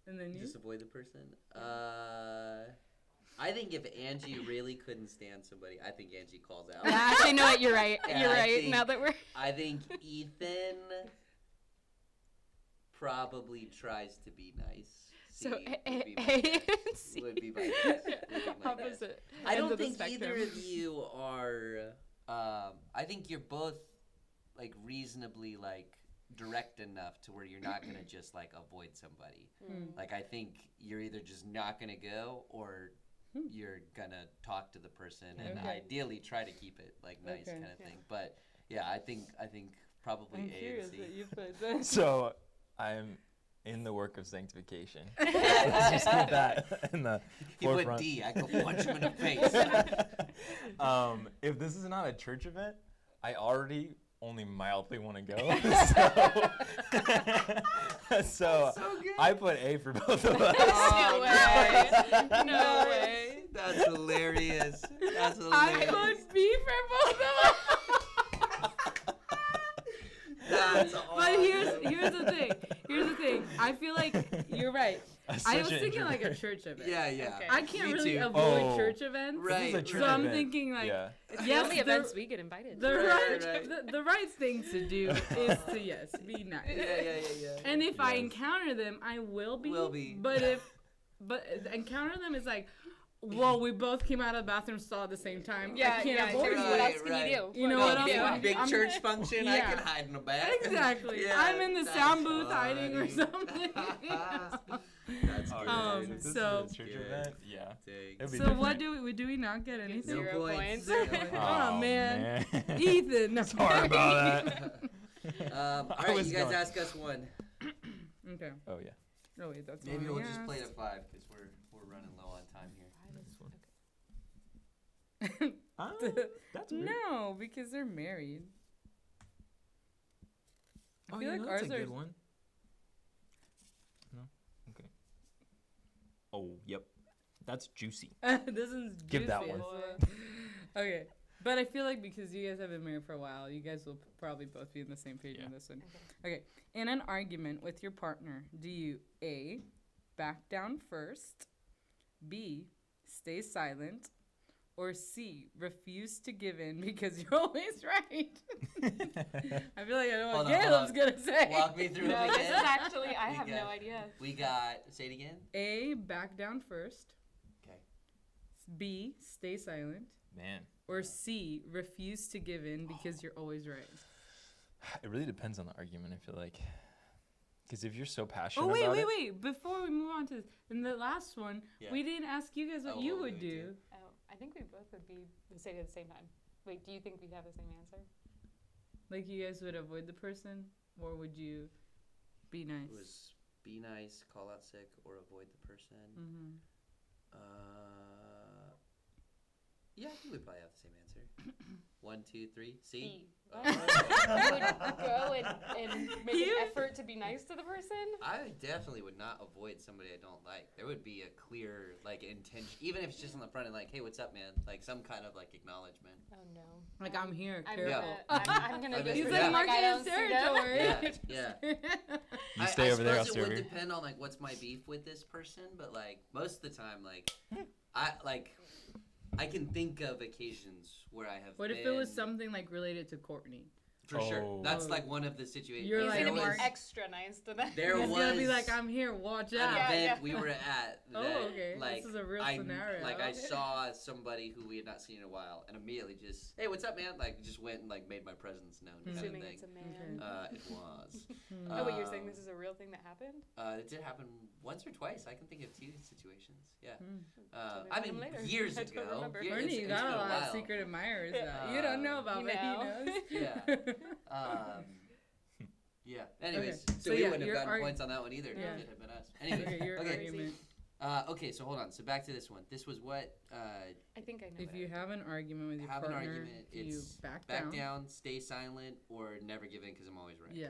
And then you. Just avoid the person. I think if Angie really couldn't stand somebody, I think Angie calls out. Yeah, actually, no, you're right. Yeah, You're I right. think- Now that we're. I think Ethan probably tries to be nice. C So would be A my and guess. C. Would be my guess. Would be my guess. Opposite. I end don't of the think either spectrum. of you are. I think you're both like reasonably like direct enough to where you're not gonna just like avoid somebody. Mm. Like I think you're either just not gonna go or you're gonna talk to the person and Okay. ideally try to keep it like nice Okay. kind of thing. But yeah, I think probably I'm A curious and C. what you put. Then. So I'm in the work of sanctification. Let's just get that in the He went forefront. D. I go punch him in the face. If this is not a church event, I already only mildly want to go. So I put A for both of us. No way. nice. No way. That's hilarious. That's I hilarious. put B for both of us. That's But awesome. here's the thing. Here's the thing. I feel like you're right. That's I such was an thinking like a introvert. church event. Yeah, yeah. Okay. I can't Me really too. avoid Oh. church events. Right. This is a church So I'm event. thinking like Yeah. It's Yes, the only the- events we get invited. the to. right, right. The right thing to do is to yes, be nice. Yeah. And if I Yes. encounter them, I will be. Will be. But encounter them is like, well, we both came out of the bathroom stall at the same time. Yeah, I can't yeah. avoid What Right, else can right. you do? You know what else big, would I do? big I'm- church function, I Yeah. can hide in the back. Exactly. Yeah, I'm in the that's sound booth hiding or funny. something. That's Oh, good. yeah, if this is so- a church Good. event, yeah. Dang. It'd be So what different. do we not get anything? No 0 points. points. Zero. Oh, man. man. Ethan. No. Sorry about that. All I right, was you guys going- ask us one. Okay. Oh yeah. Oh wait, that's Maybe one we'll I just play it asked. at 5 because we're running low on time here. That's weird. No, because they're married. I Oh, feel yeah, like that's ours a are. good one. No. Okay. Oh, yep. That's juicy. This is Give that juicy one. as well. Okay, but I feel like because you guys have been married for a while, you guys will probably both be on the same page Yeah. on this one. Okay, in an argument with your partner, do you A, back down first, B, stay silent, or C, refuse to give in because you're always right? I feel like I know Hold what on, Caleb's gonna say. Walk me through No, it this is again. actually, I We have got- no idea. We got, say it again. A, back down first. Okay. B, stay silent. Man, Or C, refuse to give in because you're always right. it really depends on the argument. I feel like, because if you're so passionate Oh, about it, wait. Before we move on to this, in the last one, Yeah. we didn't ask you guys what Oh, you what would we would do. Oh, I think we both would say it at the same time. Wait, do you think we'd have the same answer? Like, you guys would avoid the person, or would you be nice? It was be nice, call out sick, or avoid the person. Mm-hmm. Yeah, I think we probably have the same answer. 1, 2, 3. C. B. Oh. You would go and make an effort to be nice to the person? I definitely would not avoid somebody I don't like. There would be a clear, like, intention, even if it's just on the front and like, hey, what's up, man? Like, some kind of, like, acknowledgement. Oh, no. Like, I'm here, I'm careful. I'm gonna I bet just He's you're like Yeah. like I marking don't his see them. territory. Yeah. You stay over there, I'll suppose stay it over would here. depend on, like, what's my beef with this person, but, like, most of the time, like, I can think of occasions where I have What if it was something like related to Courtney? For sure. Oh. That's, like, one of the situations. You're He's like, gonna be Mark- extra nice to them. There He's was gonna be like, I'm here, watch an out. Yeah, event yeah. we were at Oh, that, okay. like, This is a real scenario. Like, I saw somebody who we had not seen in a while, and immediately just, hey, what's up, man? Like, just went and, like, made my presence known kind Assuming of thing. it's a man. Okay. It was. Hmm. Oh, wait, you're saying Um, this is a real thing that happened? It did happen once or twice. I can think of 2 situations. Yeah. Hmm. Tell me I about mean, 'em later. years I don't ago. remember. Year- Courtney, you it's got been a lot of while. secret admirers Yeah. that you don't know about, You but he know. knows. Yeah. Yeah. Anyways, Okay. so So we yeah, wouldn't have your gotten arg- points on that one either Yeah. if it had been us. Anyways, Okay, your okay. argument. Okay, so hold on. So back to this one. This was what I think I know If what you I have an argument with your have an partner, argument. you It's back back down. down, stay silent, or never give in because I'm always right. Yeah.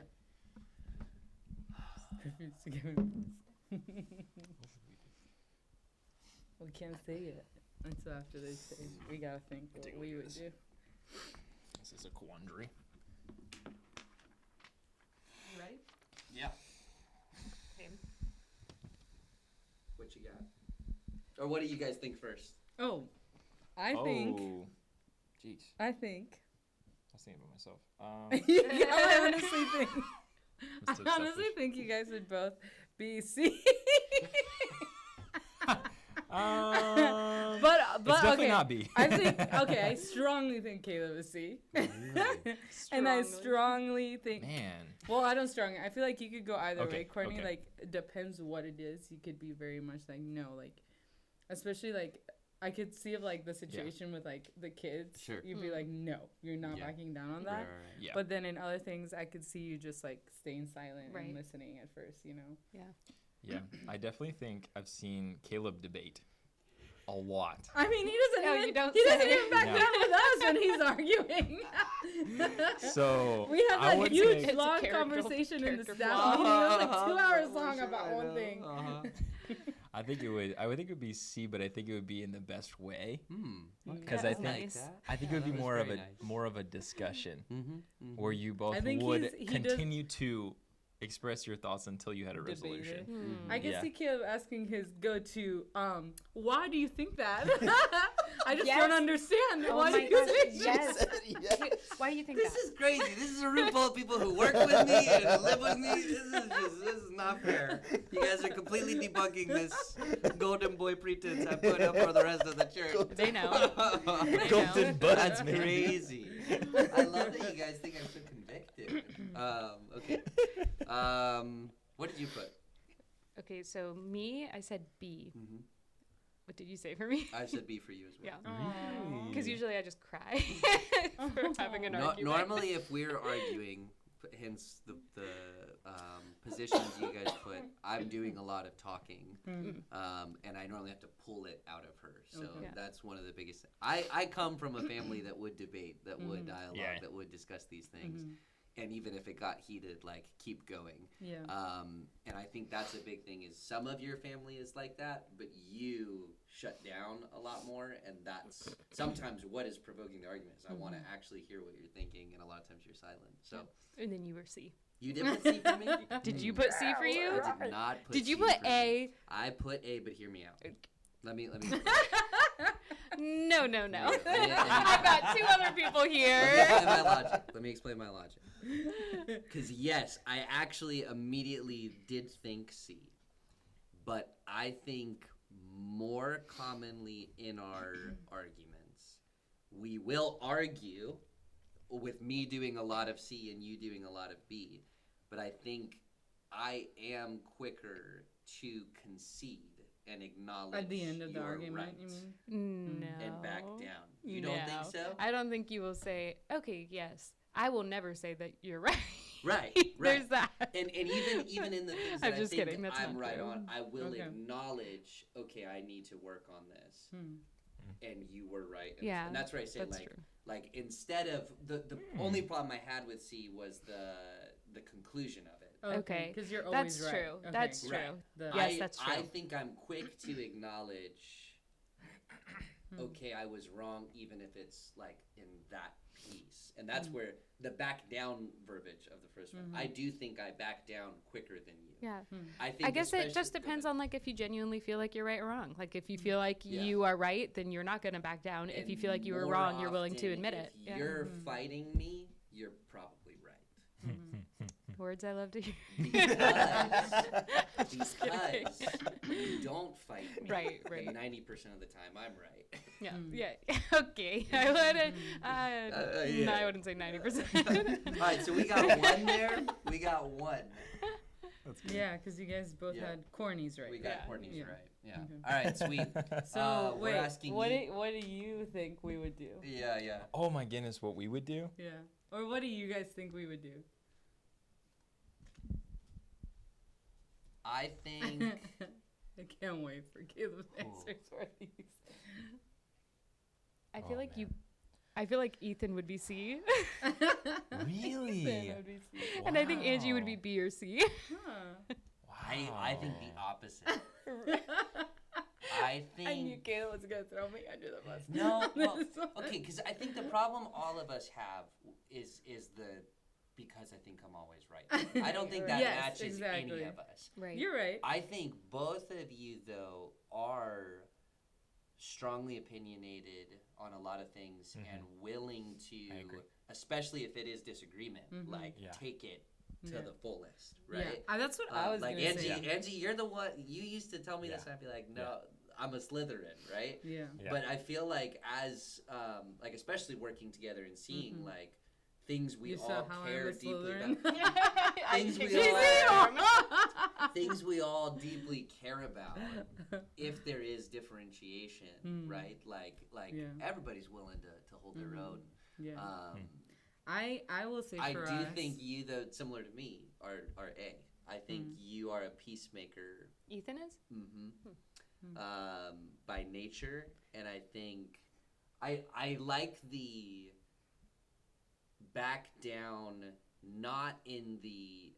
Refuse to give in. We can't say it until after they say. We gotta think what Take a we look at would this. do. This is a quandary. Ready? Yeah. Okay. What you got? Or what do you guys think first? Oh, I think. Jeez. I think. I was thinking about myself. Yeah, I honestly think. I'm so I honestly selfish. think you guys would both be C. But but it's definitely okay. not B. I think okay. I strongly think Caleb is C. And I strongly think. Man. Well, I don't strongly. I feel like you could go either Okay, way. Courtney, okay. like, it depends what it is. You could be very much like, no, like, especially, like, I could see of, like, the situation with, like, the kids. Sure. You'd be like, no, you're not Yeah. backing down on that. Right. Yeah. But then in other things, I could see you just, like, staying silent Right. and listening at first, you know? Yeah. I definitely think I've seen Caleb debate a lot. I mean, he doesn't No, even, you don't he doesn't say. even back No. down with us when he's arguing. So we had I that would huge, say- It's a long character- conversation in the character staff flaw. meeting. It was like 2 hours For long sure, about I one know. thing. I think it would. I would think it would be C, but I think it would be in the best way. Because That I was think nice. I think Yeah, it would be that was more of very a nice. more of a discussion Mm-hmm. where you both I think would he does- continue to express your thoughts until you had a Debate it. resolution. I can Yeah. see Caleb asking his go-to, why do you think that? I just Yes. don't understand. Oh why my do you gosh, think yes. Why do you think This that? is crazy. This is a room full of people who work with me and live with me. This is not fair. You guys are completely debunking this golden boy pretense I put up for the rest of the church. They know. Golden buds, That's man. crazy. I love that you guys think I'm so convicted. Okay. What did you put? Okay, so me, I said B. Mm-hmm. What did you say for me? I said B for you as well. Yeah. Because usually I just cry for having an argument. Normally, if we're arguing, hence the positions you guys put, I'm doing a lot of talking, and I normally have to pull it out of her. So Okay. Yeah. that's one of the biggest. I come from a family that would debate, that would dialogue, Yeah. that would discuss these things, and even if it got heated, like keep going. Yeah. And I think that's a big thing. Is some of your family is like that, but you shut down a lot more, and that's sometimes what is provoking the argument. Is I want to actually hear what you're thinking, and a lot of times you're silent. So And then you were C. you did put C for me. Did you put C for you? I did not put. Did you C put for me. A? I put A, but hear me out. Let me. No, no, no. Yeah. I've got 2 other people Let me here. explain my logic. Let me explain my logic. Because yes, I actually immediately did think C, but I think more commonly in our arguments, we will argue with me doing a lot of C and you doing a lot of B, but I think I am quicker to concede and acknowledge At the end of the you're argument, right you mean? No. and back down. You don't think so? I don't think you will say, okay, yes. I will never say that you're right. Right, There's that. And even in the things that I'm just I think kidding, that's I'm not right true. on, I will Okay. acknowledge, okay, I need to work on this. and you were right. Yeah, And that's where I say that's like true. like instead of the only problem I had with C was the conclusion of it. Okay. Because you're always That's right. true. Okay. That's Right. true. The- Yes, that's true. I think I'm quick to acknowledge, okay, I was wrong, even if it's like in that piece. And that's where the back down verbiage of the first one. I do think I back down quicker than you. Yeah. I think I guess it especially- just go depends ahead. on like if you genuinely feel like you're right or wrong. Like if you feel like Yeah. you are right, then you're not going to back down. If you And feel like you were more wrong, you're willing to often, admit it. If Yeah. you're fighting me, you're probably right. Words I love to hear. Because you don't fight me. Right, right. And 90% of the time, I'm right. Yeah, yeah. Okay, I wouldn't. yeah. No, I wouldn't say 90%. All right, so we got one there. We got one. Yeah, because you guys both Yeah. had cornies right. We got Yeah. Courtney's Yeah. right. Yeah. Okay. All right, sweet. So we're wait, asking what you. do you think we would do? Yeah, yeah. Oh my goodness, what we would do? Yeah. Or what do you guys think we would do? I think. I can't wait for Caleb's Cool. answers for these. I feel Oh, like man. I feel like Ethan would be C, Really? Ethan would be C. and I think Angie would be Wow. B or C. Huh. I think the opposite. I think. I knew Caleb was gonna throw me under the bus. No, well, This one. okay, because I think the problem all of us have is the because I think I'm always right. I don't think that Yes, matches any exactly. of us. Right. You're right. I think both of you though are strongly opinionated on a lot of things and willing I agree. to, especially if it is disagreement, like Yeah. take it to Yeah. the fullest, Yeah, right? that's what I was like gonna Angie, say. Angie, you're the one. You used to tell me this, Yeah. and I'd be like, no, I'm a Slytherin, right? Yeah. Yeah. But I feel like as like especially working together and seeing like things we You saw all how care I'm a deeply Slytherin? about, things we all things we all deeply care about. If there is differentiation, right? Like Yeah. everybody's willing to hold their own. Yeah. Um, I will say I for do us, think you though similar to me are A. I think you are a peacemaker. Ethan is. By nature, and I think I like the back down, not in the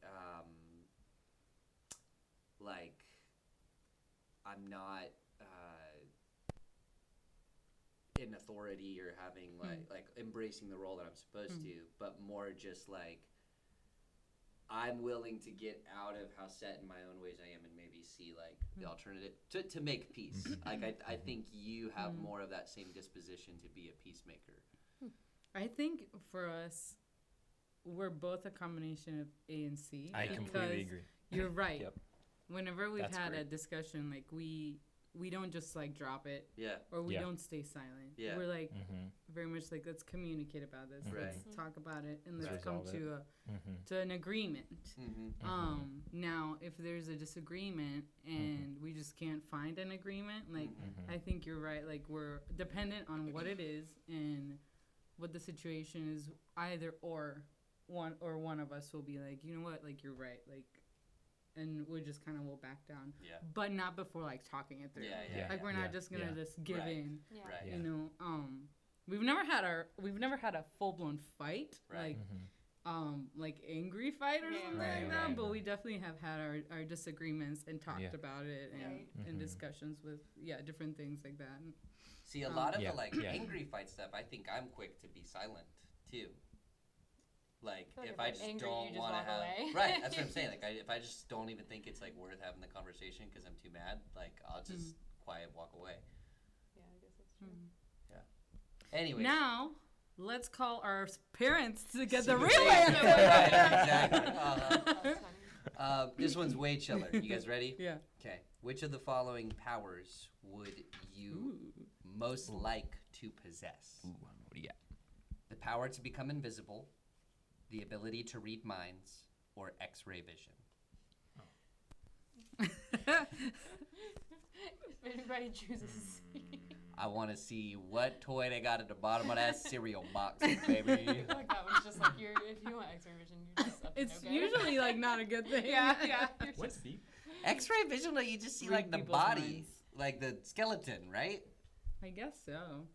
like I'm not in authority or having like embracing the role that I'm supposed to, but more just like I'm willing to get out of how set in my own ways I am and maybe see like the alternative to make peace. Like I think you have more of that same disposition to be a peacemaker. I think for us, we're both a combination of A and C. I completely because agree. You're right. Yep. Whenever we've That's had a great. discussion, like we don't just like drop it Yeah. or we Yeah. don't stay silent. Yeah. We're like very much like let's communicate about this. Right. Let's talk about it and let's Right. come Resolve it. to an agreement. Now if there's a disagreement and we just can't find an agreement, like I think you're right. Like we're dependent on what it is and what the situation is. Either or one of us will be like, you know what, like you're right, like, and we just kind of will back down. Yeah. But not before like talking it through. Yeah. Like we're not just gonna just give Right. in. Yeah. Right. You know, we've never had a full blown fight, Right. like angry fight or Yeah. something Right, like that. right. But we definitely have had our disagreements and talked Yeah. about it and Right. and discussions with different things like that. See, a lot of Yeah. the like Yeah. angry fight stuff, I think I'm quick to be silent too. Like feel like if if I I'm just angry, you don't just want to walk have away. right, that's what I'm saying. Like if I just don't even think it's like worth having the conversation because I'm too mad, like I'll just quiet walk away. Yeah, I guess that's true. Anyways, Now, let's call our parents to get the See, real right, answer. exactly. That's funny. This one's way chiller. You guys ready? Yeah. Okay. Which of the following powers would you most like to possess? Ooh, what do you got? The power to become invisible, the ability to read minds, or X-ray vision. If anybody chooses C. I want to see what toy they got at the bottom of that cereal box, baby. I feel like that one's just like if you want X-ray vision, you're just up to It's no good. usually like not a good thing. yeah. You're What's just, deep? X-ray vision, like you just see Read like the people's body, minds. like the skeleton, right? I guess so.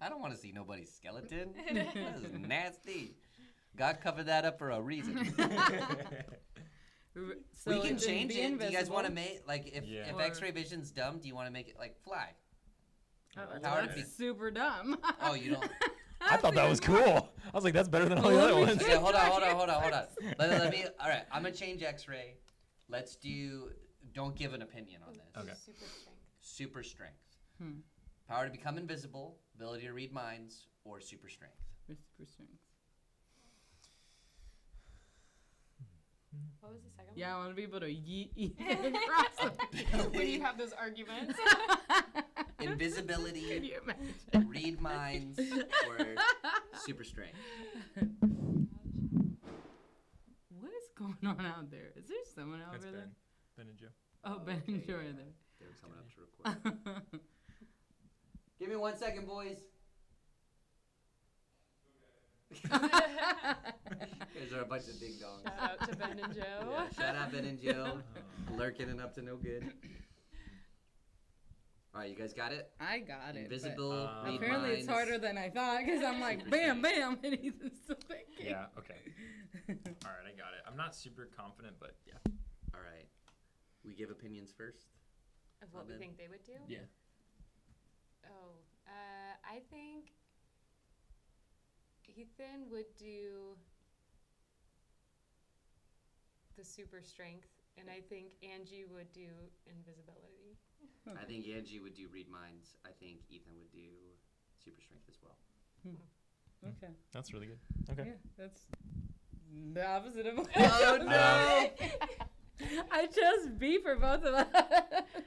I don't want to see nobody's skeleton. That is nasty. God covered that up for a reason. So We can it's change be it. Do you guys want to invisible. make, like, if Yeah. Or- X-ray vision's dumb, do you want to make it like fly? Oh, Power to that's be- super dumb. Oh, you don't. I thought that was cool. I was like, that's better than all the Well, other we ones. Okay, hold on. Let me. All right, I'm gonna change X-ray. Let's do. Don't give an opinion on this. Okay. Super strength. Super strength. Hmm. Power to become invisible, ability to read minds, or super strength. With super strength. What was the second Yeah, I one? want to be able to yeet across. When you have those arguments. Can Invisibility, you imagine? read minds, or super strength. What is going on out there? Is there someone out That's there? Ben. Ben and Joe. Oh, Ben and Joy are They were coming up to record. there. Give me 1 second, boys. These are a bunch of ding dongs. Shout out to Ben and Joe. Yeah, shout out Ben and Joe, lurking and up to no good. All right, you guys got it? I got it. Invisible, but read apparently it's minds. harder than I thought because I'm like, Super bam, strength. bam, and he's still thinking. Yeah, okay. All right, I got it. I'm not super confident, but yeah. All right, we give opinions first. Of what we Robin? think they would do? Yeah. Oh, I think Ethan would do the super strength, and I think Angie would do invisibility. I think Angie would do read minds. I think Ethan would do super strength as well. Okay. That's really good. Okay. Yeah, that's the opposite of what Oh, no. I chose B for both of us.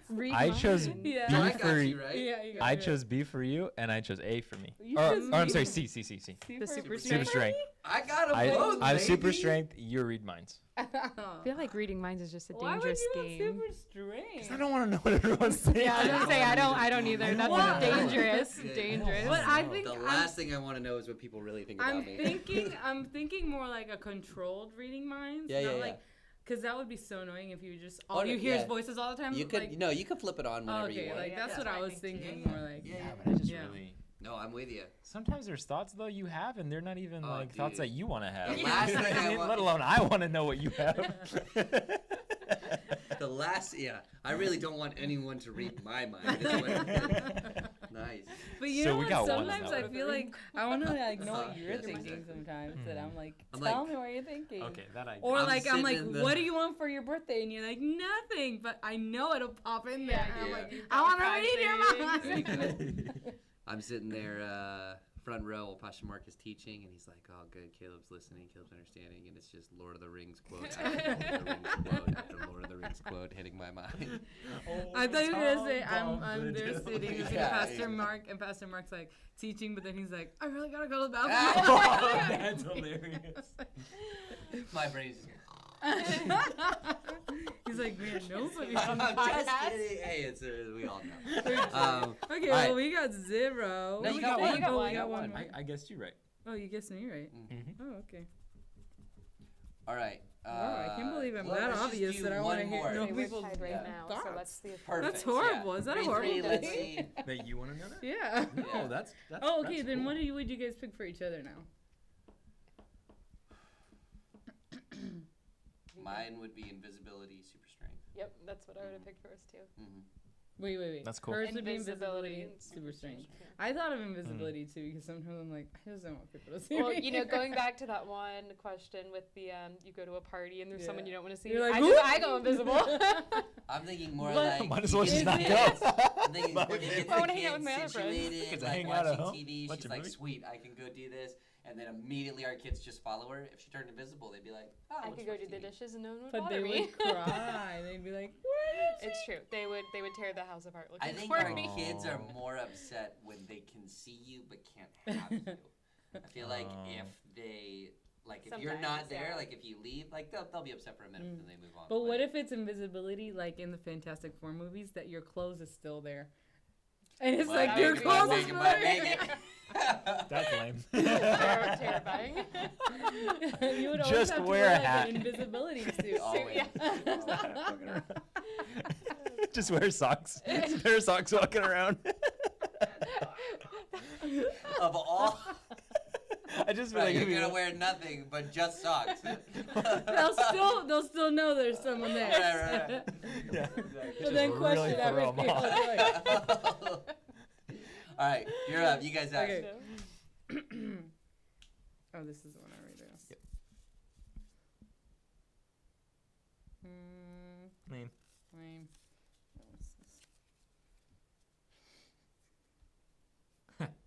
Read I chose minds. Yeah. B I got for you, right? Yeah, you got I it. chose B for you, and I chose A for me. You Or chose I'm B. sorry, C. C The for super Super strength. I got them I both, have super baby. strength. You read minds. I feel like reading minds is just a Why would dangerous you want game. super strength? I don't want to know what everyone's saying. Yeah, I was gonna say I don't either. That's What? dangerous. Yeah. Dangerous. But I think The last thing I want to know is what people really think I'm about me. I'm thinking more like a controlled reading minds. Yeah, not yeah, like, because that would be so annoying if you just Oh, all you no, hear is yeah. voices all the time. You could, like, you could flip it on whenever you okay, want. like Yeah, that's that's what what I I was think too. thinking. More like Yeah, Yeah, but I just Yeah. really. No, I'm with you. Sometimes there's thoughts though you have, and they're not even Oh, like thoughts dude. that you want to have. The last thing I want- Let alone I want to know what you have. The last, I really don't want anyone to read my mind. Is what it- Nice. But you So know we what? got one on Sometimes that I one. feel like I want to like know what you're Yes, thinking. exactly. Sometimes that I'm like, I'm tell like- me what you're thinking. Okay, that I. Or I'm like I'm like, sitting in the- what do you want for your birthday? And you're like, nothing. But I know it'll pop in there. And I'm Yeah. like, You've I got want to five read your things. mind. I'm sitting there, front row while Pastor Mark is teaching, and he's like, "Oh, good. Caleb's listening. Caleb's understanding." And it's just Lord of the Rings quote after Lord of the Rings quote after Lord of the Rings quote hitting my mind. I thought you were gonna say I'm there sitting with Yeah, Pastor yeah. Mark, and Pastor Mark's like teaching, but then he's like, I really gotta go to the bathroom. That's hilarious. My brain's just. He's like, man, nobody. I'm just podcast? kidding. Hey, it's we all know. Okay, all well right. we got 0. No, you We got one. Oh, we You got got one. I guessed you right. Oh, you guessed me right. Mm-hmm. Oh, okay. All right. Wow, I can't believe I'm well, that let's just obvious do that I want to one hear more. no Okay, we're people's tied right yeah. now, so thoughts. let's see if Perfect. That's horrible. Yeah. Is that a 3-3, horrible let's thing? see. That you want to know that? Yeah. Yeah. Oh, that's. Oh, okay. that's Then cool. what would you guys pick for each other now? Mine would be invisibility, super strength. Yep, that's what I would have picked for us too. Mm-hmm. Wait. That's cool. Hers would be Invisibility invisibility, and super strength. Yeah. I thought of invisibility too because sometimes I'm like, I just don't want people to see Well, me. you know, going back to that one question with the you go to a party and there's someone Yeah. you don't want to see. You're like, I "Whoop." I go invisible. I'm thinking more What? like Might as well you just get not kids- go. I'm thinking But Courtney if gets I the wanna hang out with kids my other friends. situated, Kids like hang out at watching home, TV. watch She's a like, movie. sweet, I can go do this. And then immediately our kids just follow her. If she turned invisible, they'd be like, oh, I let's could go watch do the TV. dishes and no one would But bother they me. would cry. They'd be like, what? It's true. They would tear the house apart looking I think for our me. kids are Aw. more upset when they can see you but can't have you. I feel like Aw. if they, like, if you're Sometimes, not there, yeah. like, if you leave, like, they'll be upset for a minute, but then they move on. But what if it's invisibility, like in the Fantastic Four movies, that your clothes is still there? And it's Well, like that your would be clothes is amazing, still but there. make it. That's lame. Terrifying. You would always Just have to wear a wear hat. like an invisibility suit. Always. Yeah. Just wear socks. Just wear socks walking around. I just feel Right, like you're if gonna you- wear nothing but just socks. They'll still know there's someone there. Right. Yeah. But then Just question really throw 'em everything. off. All right, you're up. You guys ask. Okay. Oh, this is the one I already asked. Yep. Lame.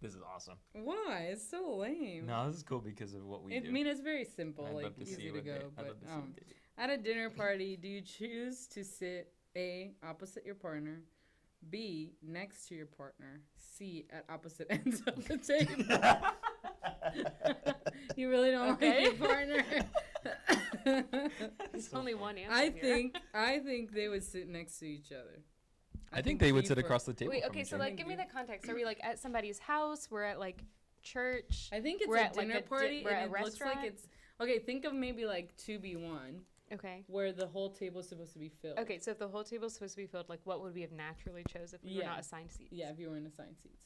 This is awesome. Why? It's so lame. No, this is cool because of what we I do. mean, it's very simple, I'd like love to see easy to what go. they- I'd But love to see what they do. at a dinner party, do you choose to sit A, opposite your partner, B, next to your partner, C, at opposite ends of the table? You really don't Okay. like your partner? There's only one answer. I here. think they would sit next to each other. I think they would B sit for- across the table. Wait, from okay, each so other. like, give me the context. Are we like at somebody's house? We're at like church. I think it's We're a at, like, dinner a di- party, we're at and a it looks like restaurant? it's okay. Think of maybe like 2v1, Okay. where the whole table's supposed to be filled. Okay, so if the whole table's supposed to be filled, like what would we have naturally chose if we were Yeah. not assigned seats? Yeah, if you were in assigned seats.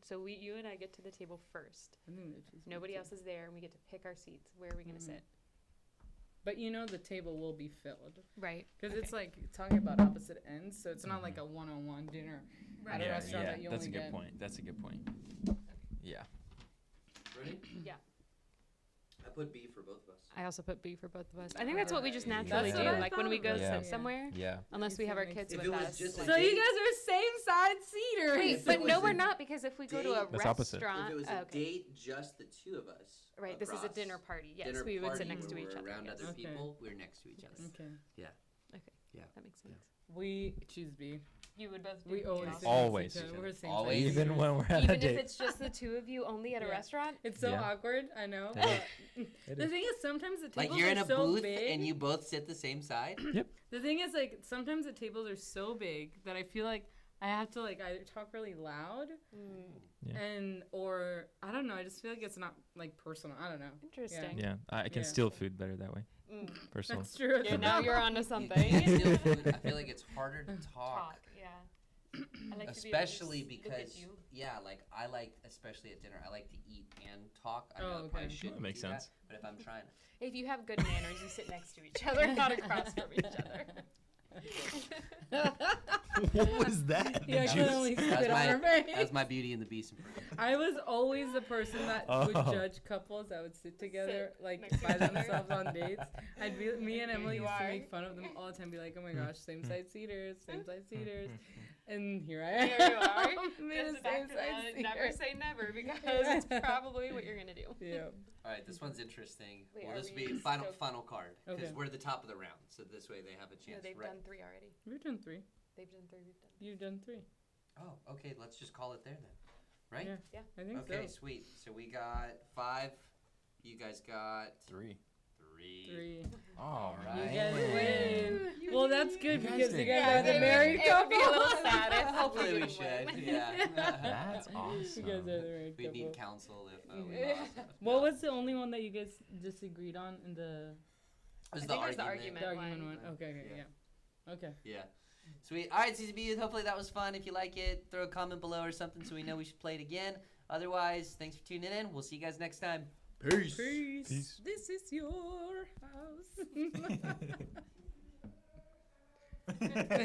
So you and I get to the table first. I think they choose B Nobody too. else is there, and we get to pick our seats. Where are we gonna Mhm. sit? But you know the table will be filled Right. because Okay. it's like talking about opposite ends, so it's not like a one-on-one dinner at a yeah, restaurant yeah, that you that's a only good get. point. That's a good point. Yeah. Ready? Yeah. I put B for both of us. I also put B for both of us. I think that's what we just naturally That's do. what I Like when we go thought. Yeah. sit somewhere, Yeah. unless we have our kids If with it was us. just a So you date- guys are same side seaters. Wait, If but it no, was we're a not because if we go to a date- That's opposite. restaurant, If it was a okay. date, just the two of us. Right, this is a across, dinner party. Yes, dinner we would sit party next to where each we're other. around Yes. other Okay. people, we're next to each Yes. other. Okay. That makes sense. We choose B. You would both. We always sit next to Always. each other. We're same Always. side Even seaters. when we're at a Even if date. it's just the two of you only at a Yeah. restaurant. It's so Yeah. awkward. I know. It But It the is. thing is, sometimes the tables Like you're in are a so booth big. and you both sit the same side. The thing is, like, sometimes the tables are so big that I feel like I have to, like, either talk really loud Yeah. and, or, I don't know, I just feel like it's not, like, personal. I don't know. Interesting. Yeah. I can Yeah. steal food better that way. Personally. That's true. Yeah, now you're onto You something. can still food. I feel like it's harder to talk. Yeah. I like Especially to be able to because, look at you. yeah, like I like, especially at dinner, I like to eat and talk. I know Oh, I probably okay. shouldn't That makes do sense. but if I'm trying, If you have good manners, you sit next to each other, not across from each other. What was that? Yeah, I The can juice? only That's spit on my- her face. that's my Beauty and the Beast impression. I was always the person that would Oh. judge couples that would sit together, like, next to by each other. themselves on dates. I'd be, me and Here Emily you used to are. make fun of them all the time, be like, oh my gosh, same side seaters, same side seaters. Hmm. And here I am. Here you are. Me and Just the same back to side that, never seaters. say never because it's probably what you're gonna do. Yeah. All right, this one's interesting. Wait, Well, are this will we be final still- final card because Okay. we're at the top of the round, so this way they have a No, chance. they've Right. done 3 already. We've done 3. They've done 3. We've done. You've done 3. Oh, okay. Let's just call it there then. Right? Yeah. Yeah. I think Okay, so. sweet. So we got 5. You guys got 3. 3. 3. All You right. guys win. Well, that's good You guys because you did. guys Yeah, are the it married would couple. be a little sad if Hopefully we didn't should. win. Yeah. That's You awesome. guys are the married We couple. need counsel if we Yeah. lost. What was the only one that you guys disagreed on in the It was I the think it was the argument. the argument argument one. one? Okay, okay, Yeah. yeah. Okay. Yeah. Sweet. All right, CCB, hopefully that was fun. If you like it, throw a comment below or something so we know we should play it again. Otherwise, thanks for tuning in. We'll see you guys next time. Peace. Peace. Peace. This is your house.